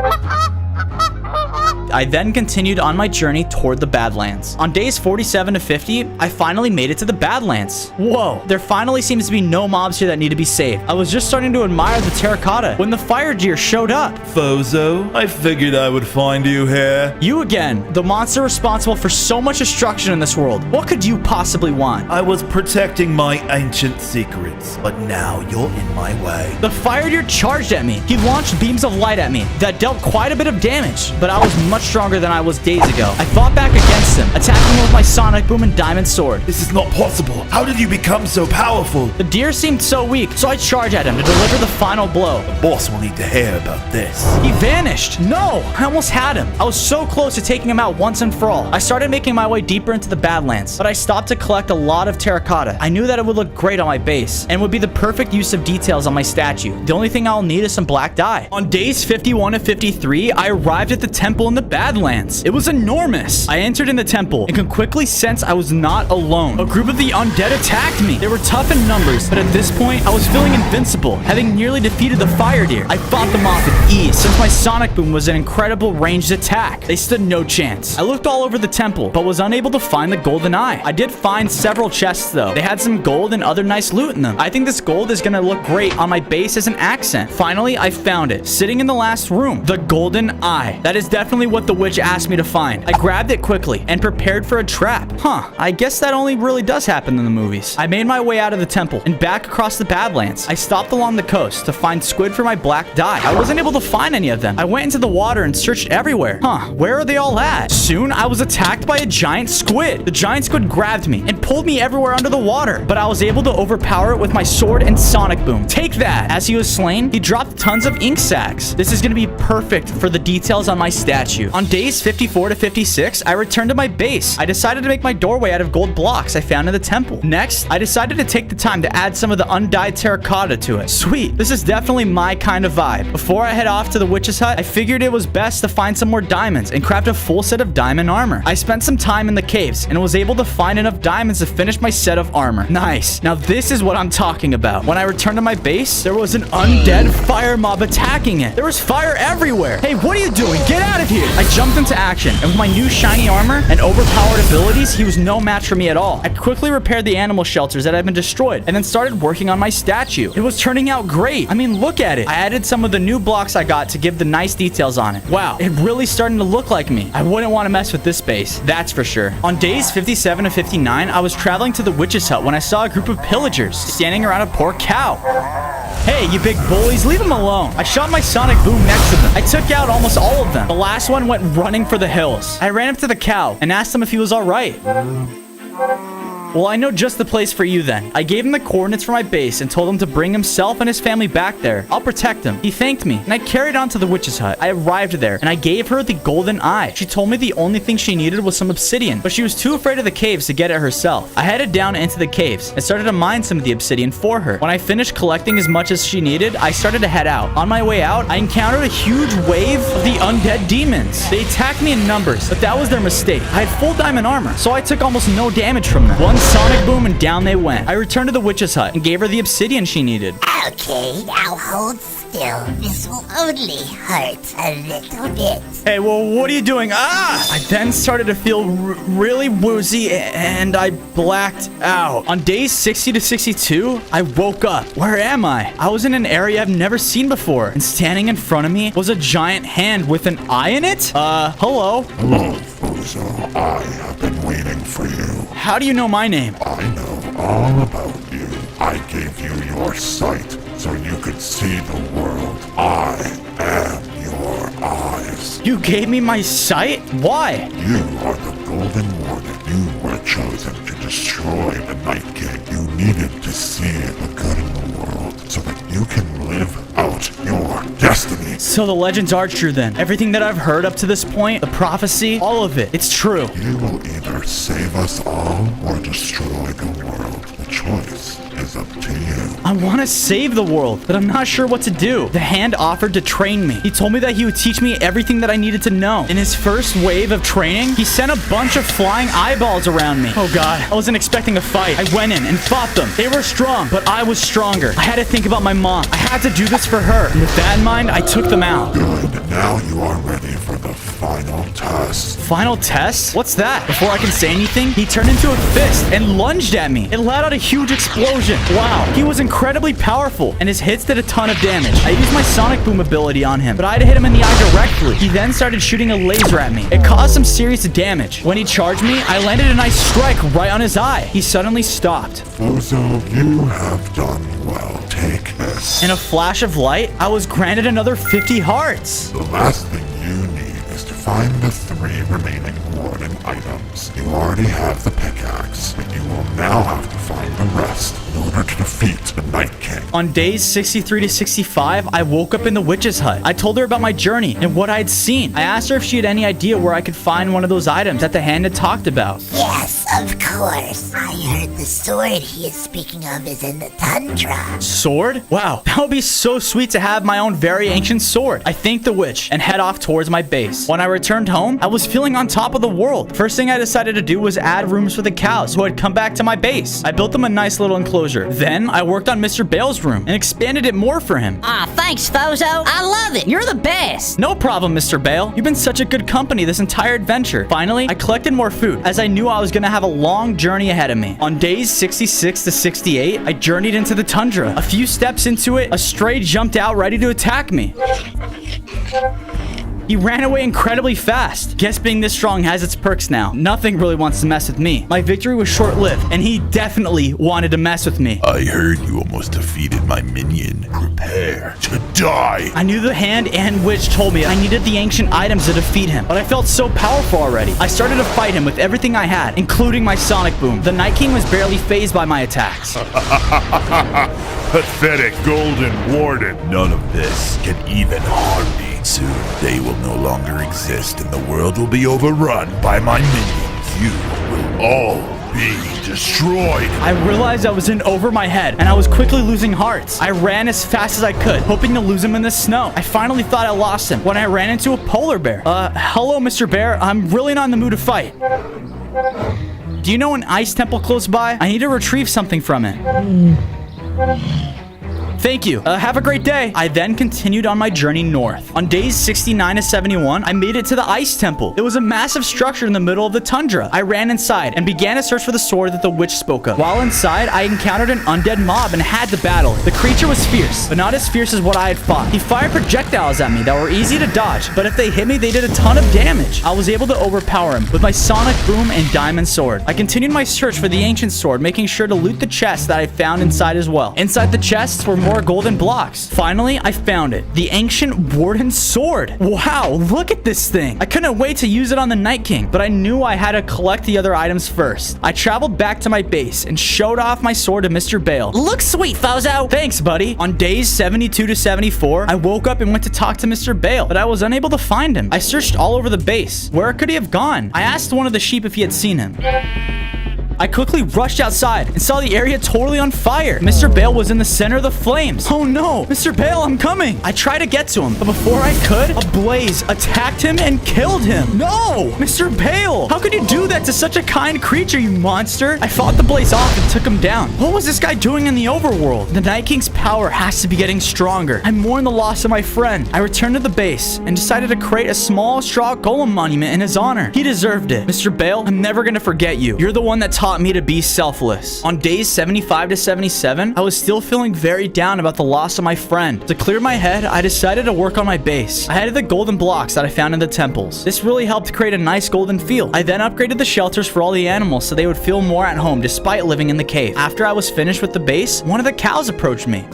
I then continued on my journey toward the Badlands. On days 47 to 50, I finally made it to the Badlands. Whoa, there finally seems to be no mobs here that need to be saved. I was just starting to admire the terracotta when the fire deer showed up. Fozo, I figured I would find you here. You again, the monster responsible for so much destruction in this world. What could you possibly want? I was protecting my ancient secrets, but now you're in my way. The fire deer charged at me. He launched beams of light at me that dealt quite a bit of damage, but I was much stronger than I was days ago. I fought back against him, attacking him with my sonic boom and diamond sword. This is not possible. How did you become so powerful? The deer seemed so weak, so I charged at him to deliver the final blow. The boss will need to hear about this. He vanished. No, I almost had him. I was so close to taking him out once and for all. I started making my way deeper into the Badlands, but I stopped to collect a lot of terracotta. I knew that it would look great on my base and would be the perfect use of details on my statue. The only thing I'll need is some black dye. On days 51 to 53, I arrived at the temple in the Badlands. It was enormous. I entered in the temple and could quickly sense I was not alone. A group of the undead attacked me. They were tough in numbers, but at this point, I was feeling invincible, having nearly defeated the fire deer. I fought them off with ease, since my sonic boom was an incredible ranged attack. They stood no chance. I looked all over the temple, but was unable to find the golden eye. I did find several chests, though. They had some gold and other nice loot in them. I think this gold is gonna look great on my base as an accent. Finally, I found it, sitting in the last room. The golden eye. That is definitely what the witch asked me to find. I grabbed it quickly and prepared for a trap. I guess that only really does happen in the movies. I made my way out of the temple and back across the Badlands. I stopped along the coast to find squid for my black dye. I wasn't able to find any of them. I went into the water and searched everywhere. Where are they all at? Soon, I was attacked by a giant squid. The giant squid grabbed me and pulled me everywhere under the water, but I was able to overpower it with my sword and sonic boom. Take that! As he was slain, he dropped tons of ink sacs. This is gonna be perfect for the details on my statue. On days 54 to 56, I returned to my base. I decided to make my doorway out of gold blocks I found in the temple. Next, I decided to take the time to add some of the undyed terracotta to it. Sweet, this is definitely my kind of vibe. Before I head off to the witch's hut, I figured it was best to find some more diamonds and craft a full set of diamond armor. I spent some time in the caves and was able to find enough diamonds to finish my set of armor. Nice. Now this is what I'm talking about. When I returned to my base, there was an undead fire mob attacking it. There was fire everywhere. Hey, what are you doing? Get out of here. I jumped into action, and with my new shiny armor and overpowered abilities, he was no match for me at all. I quickly repaired the animal shelters that had been destroyed and then started working on my statue. It was turning out great. I mean, look at it. I added some of the new blocks I got to give the nice details on it. Wow, it really starting to look like me. I wouldn't want to mess with this base, that's for sure. On days 57 to 59, I was traveling to the witch's hut when I saw a group of pillagers standing around a poor cow. Hey, you big bullies, leave them alone. I shot my sonic boom next to them. I took out almost all of them. The last one went running for the hills. I ran up to the cow and asked him if he was all right. Well, I know just the place for you then. I gave him the coordinates for my base and told him to bring himself and his family back there. I'll protect him. He thanked me, and I carried on to the witch's hut. I arrived there, and I gave her the golden eye. She told me the only thing she needed was some obsidian, but she was too afraid of the caves to get it herself. I headed down into the caves and started to mine some of the obsidian for her. When I finished collecting as much as she needed, I started to head out. On my way out, I encountered a huge wave of the undead demons. They attacked me in numbers, but that was their mistake. I had full diamond armor, so I took almost no damage from them. One sonic boom and down they went. I returned to the witch's hut and gave her the obsidian she needed. Okay, now hold still. This will only hurt a little bit. Hey, well, what are you doing? Ah! I then started to feel really woozy and I blacked out. On days 60 to 62, I woke up. Where am I? I was in an area I've never seen before, and standing in front of me was a giant hand with an eye in it? Hello? Hello, Fozo. I have been waiting for you. How do you know my name? I know all about you. I gave you your sight so you could see the world. I am your eyes. You gave me my sight? Why? You are the Golden Warden. You were chosen to destroy the Night King. You needed to see the good in the world so that you can live out your destiny. So the legends are true then. Everything that I've heard up to this point, the prophecy, all of it, it's true. You will either save us all or destroy the world. The choice is up to you. I want to save the world, but I'm not sure what to do. The hand offered to train me. He told me that he would teach me everything that I needed to know. In his first wave of training, he sent a bunch of flying eyeballs around me. Oh god, I wasn't expecting a fight. I went in and fought them. They were strong, but I was stronger. I had to think about my mom. I had to do this for her. And with that in mind, I took them out. Good. Now you are ready for the final test. Final test? What's that? Before I can say anything, he turned into a fist and lunged at me. It let out a huge explosion. Wow, he was incredibly powerful, and his hits did a ton of damage. I used my sonic boom ability on him, but I had to hit him in the eye directly. He then started shooting a laser at me. It caused some serious damage. When he charged me, I landed a nice strike right on his eye. He suddenly stopped. Fozo, you have done well. Take this. In a flash of light, I was granted another 50 hearts. The last thing you need is to find the 3 remaining Warden items. You already have the pickaxe, but you will now have to find the rest in order to defeat the Night King. On days 63 to 65, I woke up in the witch's hut. I told her about my journey and what I had seen. I asked her if she had any idea where I could find one of those items that the hand had talked about. Yes, of course. I heard the sword he is speaking of is in the tundra. Sword? Wow, that would be so sweet to have my own very ancient sword. I thanked the witch and head off towards my base. When I returned home, I was feeling on top of the world. First thing I decided to do was add rooms for the cows who had come back to my base. I built them a nice little enclosure. Then I worked on Mr. Bale's room and expanded it more for him. Thanks, Fozo. I love it. You're the best. No problem, Mr. Bale. You've been such a good company this entire adventure. Finally, I collected more food as I knew I was going to have a long journey ahead of me. On days 66 to 68, I journeyed into the tundra. A few steps into it, a stray jumped out ready to attack me. He ran away incredibly fast. Guess being this strong has its perks now. Nothing really wants to mess with me. My victory was short-lived, and he definitely wanted to mess with me. I heard you almost defeated my minion. Prepare to die. I knew the hand and witch told me I needed the ancient items to defeat him, but I felt so powerful already. I started to fight him with everything I had, including my sonic boom. The Night King was barely fazed by my attacks. Pathetic Golden Warden. None of this can even harm me. Soon, they will no longer exist and the world will be overrun by my minions. You will all be destroyed. I realized I was in over my head and I was quickly losing hearts. I ran as fast as I could, hoping to lose him in the snow. I finally thought I lost him when I ran into a polar bear. Hello, Mr. Bear. I'm really not in the mood to fight. Do you know an ice temple close by? I need to retrieve something from it. Thank you. Have a great day. I then continued on my journey north. On days 69 to 71, I made it to the Ice Temple. It was a massive structure in the middle of the tundra. I ran inside and began to search for the sword that the witch spoke of. While inside, I encountered an undead mob and had to battle it. The creature was fierce, but not as fierce as what I had fought. He fired projectiles at me that were easy to dodge, but if they hit me, they did a ton of damage. I was able to overpower him with my sonic boom and diamond sword. I continued my search for the ancient sword, making sure to loot the chests that I found inside as well. Inside the chests were more more golden blocks. Finally, I found it. The ancient Warden sword. Wow, look at this thing. I couldn't wait to use it on the Night King, but I knew I had to collect the other items first. I traveled back to my base and showed off my sword to Mr. Bale. Looks sweet, Fozo. Thanks, buddy. On days 72 to 74, I woke up and went to talk to Mr. Bale, but I was unable to find him. I searched all over the base. Where could he have gone? I asked one of the sheep if he had seen him. I quickly rushed outside and saw the area totally on fire. Mr. Bale was in the center of the flames. Oh no, Mr. Bale, I'm coming. I tried to get to him, but before I could, a blaze attacked him and killed him. No, Mr. Bale, how could you do that to such a kind creature, you monster? I fought the blaze off and took him down. What was this guy doing in the overworld? The Night King's power has to be getting stronger. I mourn the loss of my friend. I returned to the base and decided to create a small straw golem monument in his honor. He deserved it. Mr. Bale, I'm never gonna forget you. You're the one that taught me to be selfless. On days 75 to 77, I was still feeling very down about the loss of my friend. To clear my head, I decided to work on my base. I added the golden blocks that I found in the temples. This really helped create a nice golden field. I then upgraded the shelters for all the animals so they would feel more at home despite living in the cave. After I was finished with the base, one of the cows approached me.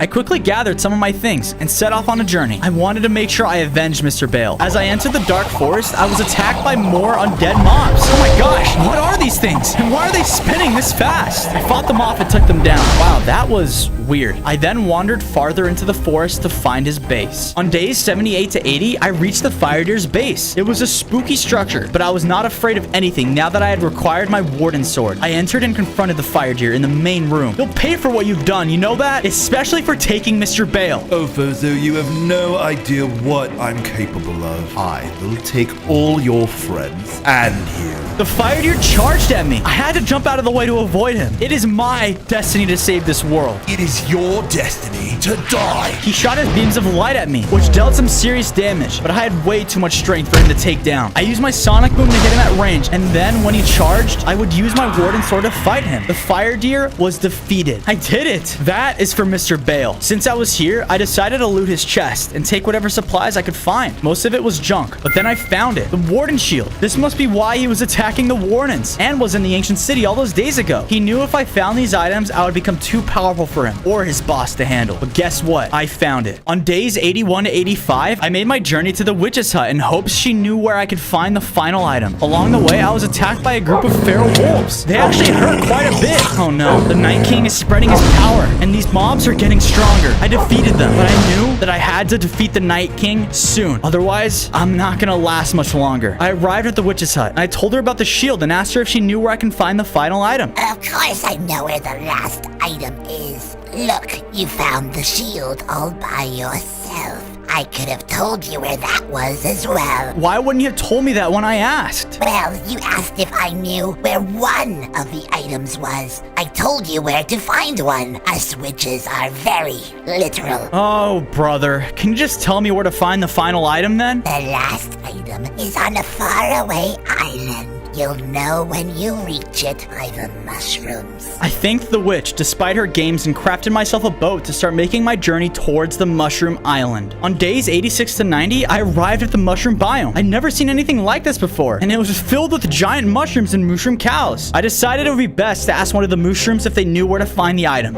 I quickly gathered some of my things and set off on a journey. I wanted to make sure I avenged Mr. Bale. As I entered the dark forest, I was attacked by more undead mobs. Oh my gosh, what are these things? And why are they spinning this fast? I fought them off and took them down. Wow, that was weird. I then wandered farther into the forest to find his base. On days 78 to 80, I reached the Fire Deer's base. It was a spooky structure, but I was not afraid of anything now that I had acquired my Warden sword. I entered and confronted the Fire Deer in the main room. You'll pay for what you've done, you know that? Especially for taking Mr. Bale. Oh, Fozo, you have no idea what I'm capable of. I will take all your friends and you. The Fire Deer charged at me. I had to jump out of the way to avoid him. It is my destiny to save this world. It is your destiny to die. He shot his beams of light at me, which dealt some serious damage, but I had way too much strength for him to take down. I used my sonic boom to hit him at range, and then when he charged, I would use my Warden sword to fight him. The Fire Deer was defeated. I did it. That is for Mr. Bale. Since I was here, I decided to loot his chest and take whatever supplies I could find. Most of it was junk, but then I found it. The Warden shield. This must be why he was attacking the Wardens and was in the ancient city all those days ago. He knew if I found these items, I would become too powerful for him or his boss to handle. But guess what? I found it. On days 81 to 85, I made my journey to the witch's hut in hopes she knew where I could find the final item. Along the way, I was attacked by a group of feral wolves. They actually hurt quite a bit. Oh no, the Night King is spreading his power, and these mobs are getting stronger. I defeated them, but I knew that I had to defeat the Night King soon. Otherwise, I'm not gonna last much longer. I arrived at the witch's hut, and I told her about the shield and asked her if she knew where I can find the final item. Of course I know where the last item is. Look, you found the shield all by yourself. I could have told you where that was as well. Why wouldn't you have told me that when I asked? Well, you asked if I knew where one of the items was. I told you where to find one. Us witches are very literal. Oh, brother. Can you just tell me where to find the final item then? The last item is on a faraway island. You'll know when you reach it by the mushrooms. I thanked the witch despite her games and crafted myself a boat to start making my journey towards the mushroom island. On days 86 to 90, I arrived at the mushroom biome. I'd never seen anything like this before, and it was filled with giant mushrooms and mushroom cows. I decided it would be best to ask one of the mushrooms if they knew where to find the item.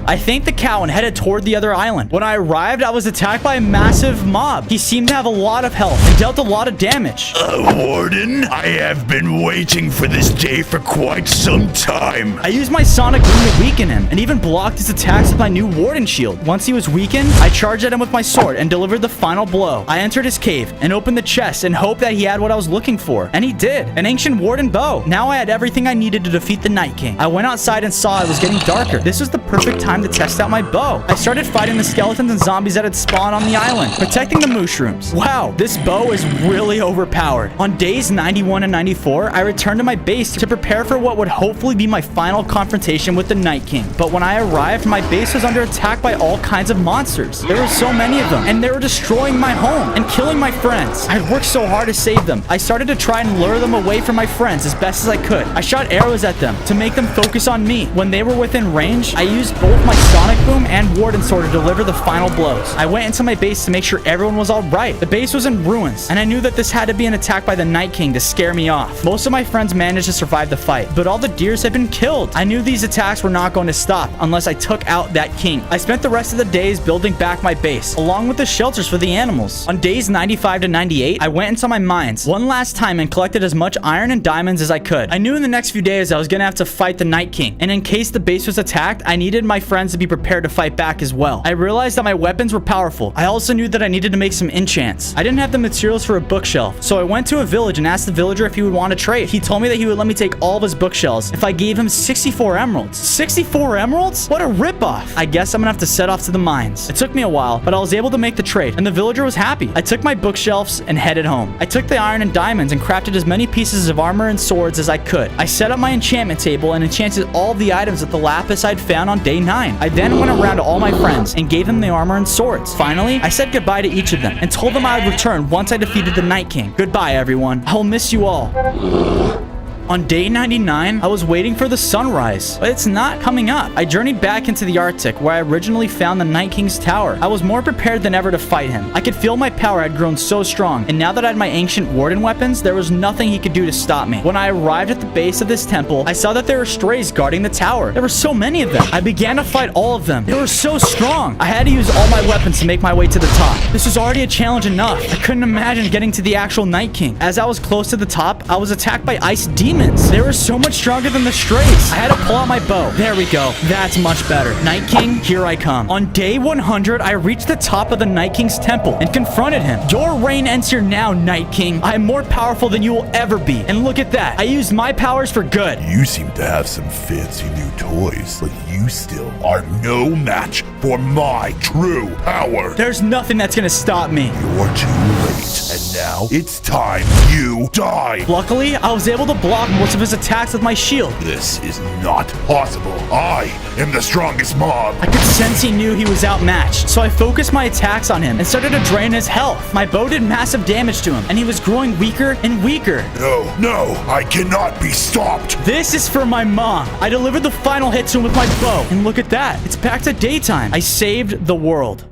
I thanked the cow and headed toward the other island. When I arrived, I was attacked by a massive mob. He seemed to have a lot of health and dealt a lot of damage. Warden, I have been waiting for this day for quite some time. I used my sonic boom to weaken him and even blocked his attacks with my new Warden shield. Once he was weakened, I charged at him with my sword and delivered the final blow. I entered his cave and opened the chest and hoped that he had what I was looking for. And he did. An ancient Warden bow. Now I had everything I needed to defeat the Night King. I went outside and saw it was getting darker. This was the perfect time to test out my bow. I started fighting the skeletons and zombies that had spawned on the island, protecting the mushrooms. Wow, this bow is really overpowered. On days 91 and 94, I returned to my base to prepare for what would hopefully be my final confrontation with the Night King. But when I arrived, my base was under attack by all kinds of monsters. There were so many of them, and they were destroying my home and killing my friends. I worked so hard to save them. I started to try and lure them away from my friends as best as I could. I shot arrows at them to make them focus on me. When they were within range, I used used both my Sonic Boom and Warden Sword to deliver the final blows. I went into my base to make sure everyone was alright. The base was in ruins, and I knew that this had to be an attack by the Night King to scare me off. Most of my friends managed to survive the fight, but all the deers had been killed. I knew these attacks were not going to stop unless I took out that king. I spent the rest of the days building back my base, along with the shelters for the animals. On days 95 to 98, I went into my mines one last time and collected as much iron and diamonds as I could. I knew in the next few days I was gonna have to fight the Night King, and in case the base was attacked, I needed my friends to be prepared to fight back as well. I realized that my weapons were powerful. I also knew that I needed to make some enchants. I didn't have the materials for a bookshelf, so I went to a village and asked the villager if he would want to trade. He told me that he would let me take all of his bookshelves if I gave him 64 emeralds. 64 emeralds? What a ripoff! I guess I'm gonna have to set off to the mines. It took me a while, but I was able to make the trade, and the villager was happy. I took my bookshelves and headed home. I took the iron and diamonds and crafted as many pieces of armor and swords as I could. I set up my enchantment table and enchanted all of the items with the lapis I'd found on day 9. I then went around to all my friends and gave them the armor and swords. Finally, I said goodbye to each of them and told them I would return once I defeated the Night King. Goodbye, everyone. I'll miss you all. On day 99, I was waiting for the sunrise, but it's not coming up. I journeyed back into the Arctic, where I originally found the Night King's tower. I was more prepared than ever to fight him. I could feel my power had grown so strong, and now that I had my ancient Warden weapons, there was nothing he could do to stop me. When I arrived at the base of this temple, I saw that there were strays guarding the tower. There were so many of them. I began to fight all of them. They were so strong. I had to use all my weapons to make my way to the top. This was already a challenge enough. I couldn't imagine getting to the actual Night King. As I was close to the top, I was attacked by ice demons. They were so much stronger than the strays. I had to pull out my bow. There we go. That's much better. Night King, here I come. On day 100, I reached the top of the Night King's temple and confronted him. Your reign ends here now, Night King. I am more powerful than you will ever be. And look at that. I used my powers for good. You seem to have some fancy new toys, but you still are no match for my true power. There's nothing that's gonna stop me. You're too late, and now it's time you die. Luckily, I was able to block most of his attacks with my shield. This is not possible. I am the strongest mob. I could sense he knew he was outmatched, so I focused my attacks on him and started to drain his health. My bow did massive damage to him, and he was growing weaker and weaker. No, I cannot be stopped. This is for my mom. I delivered the final hit to him with my bow, and look at that. It's back to daytime. I saved the world.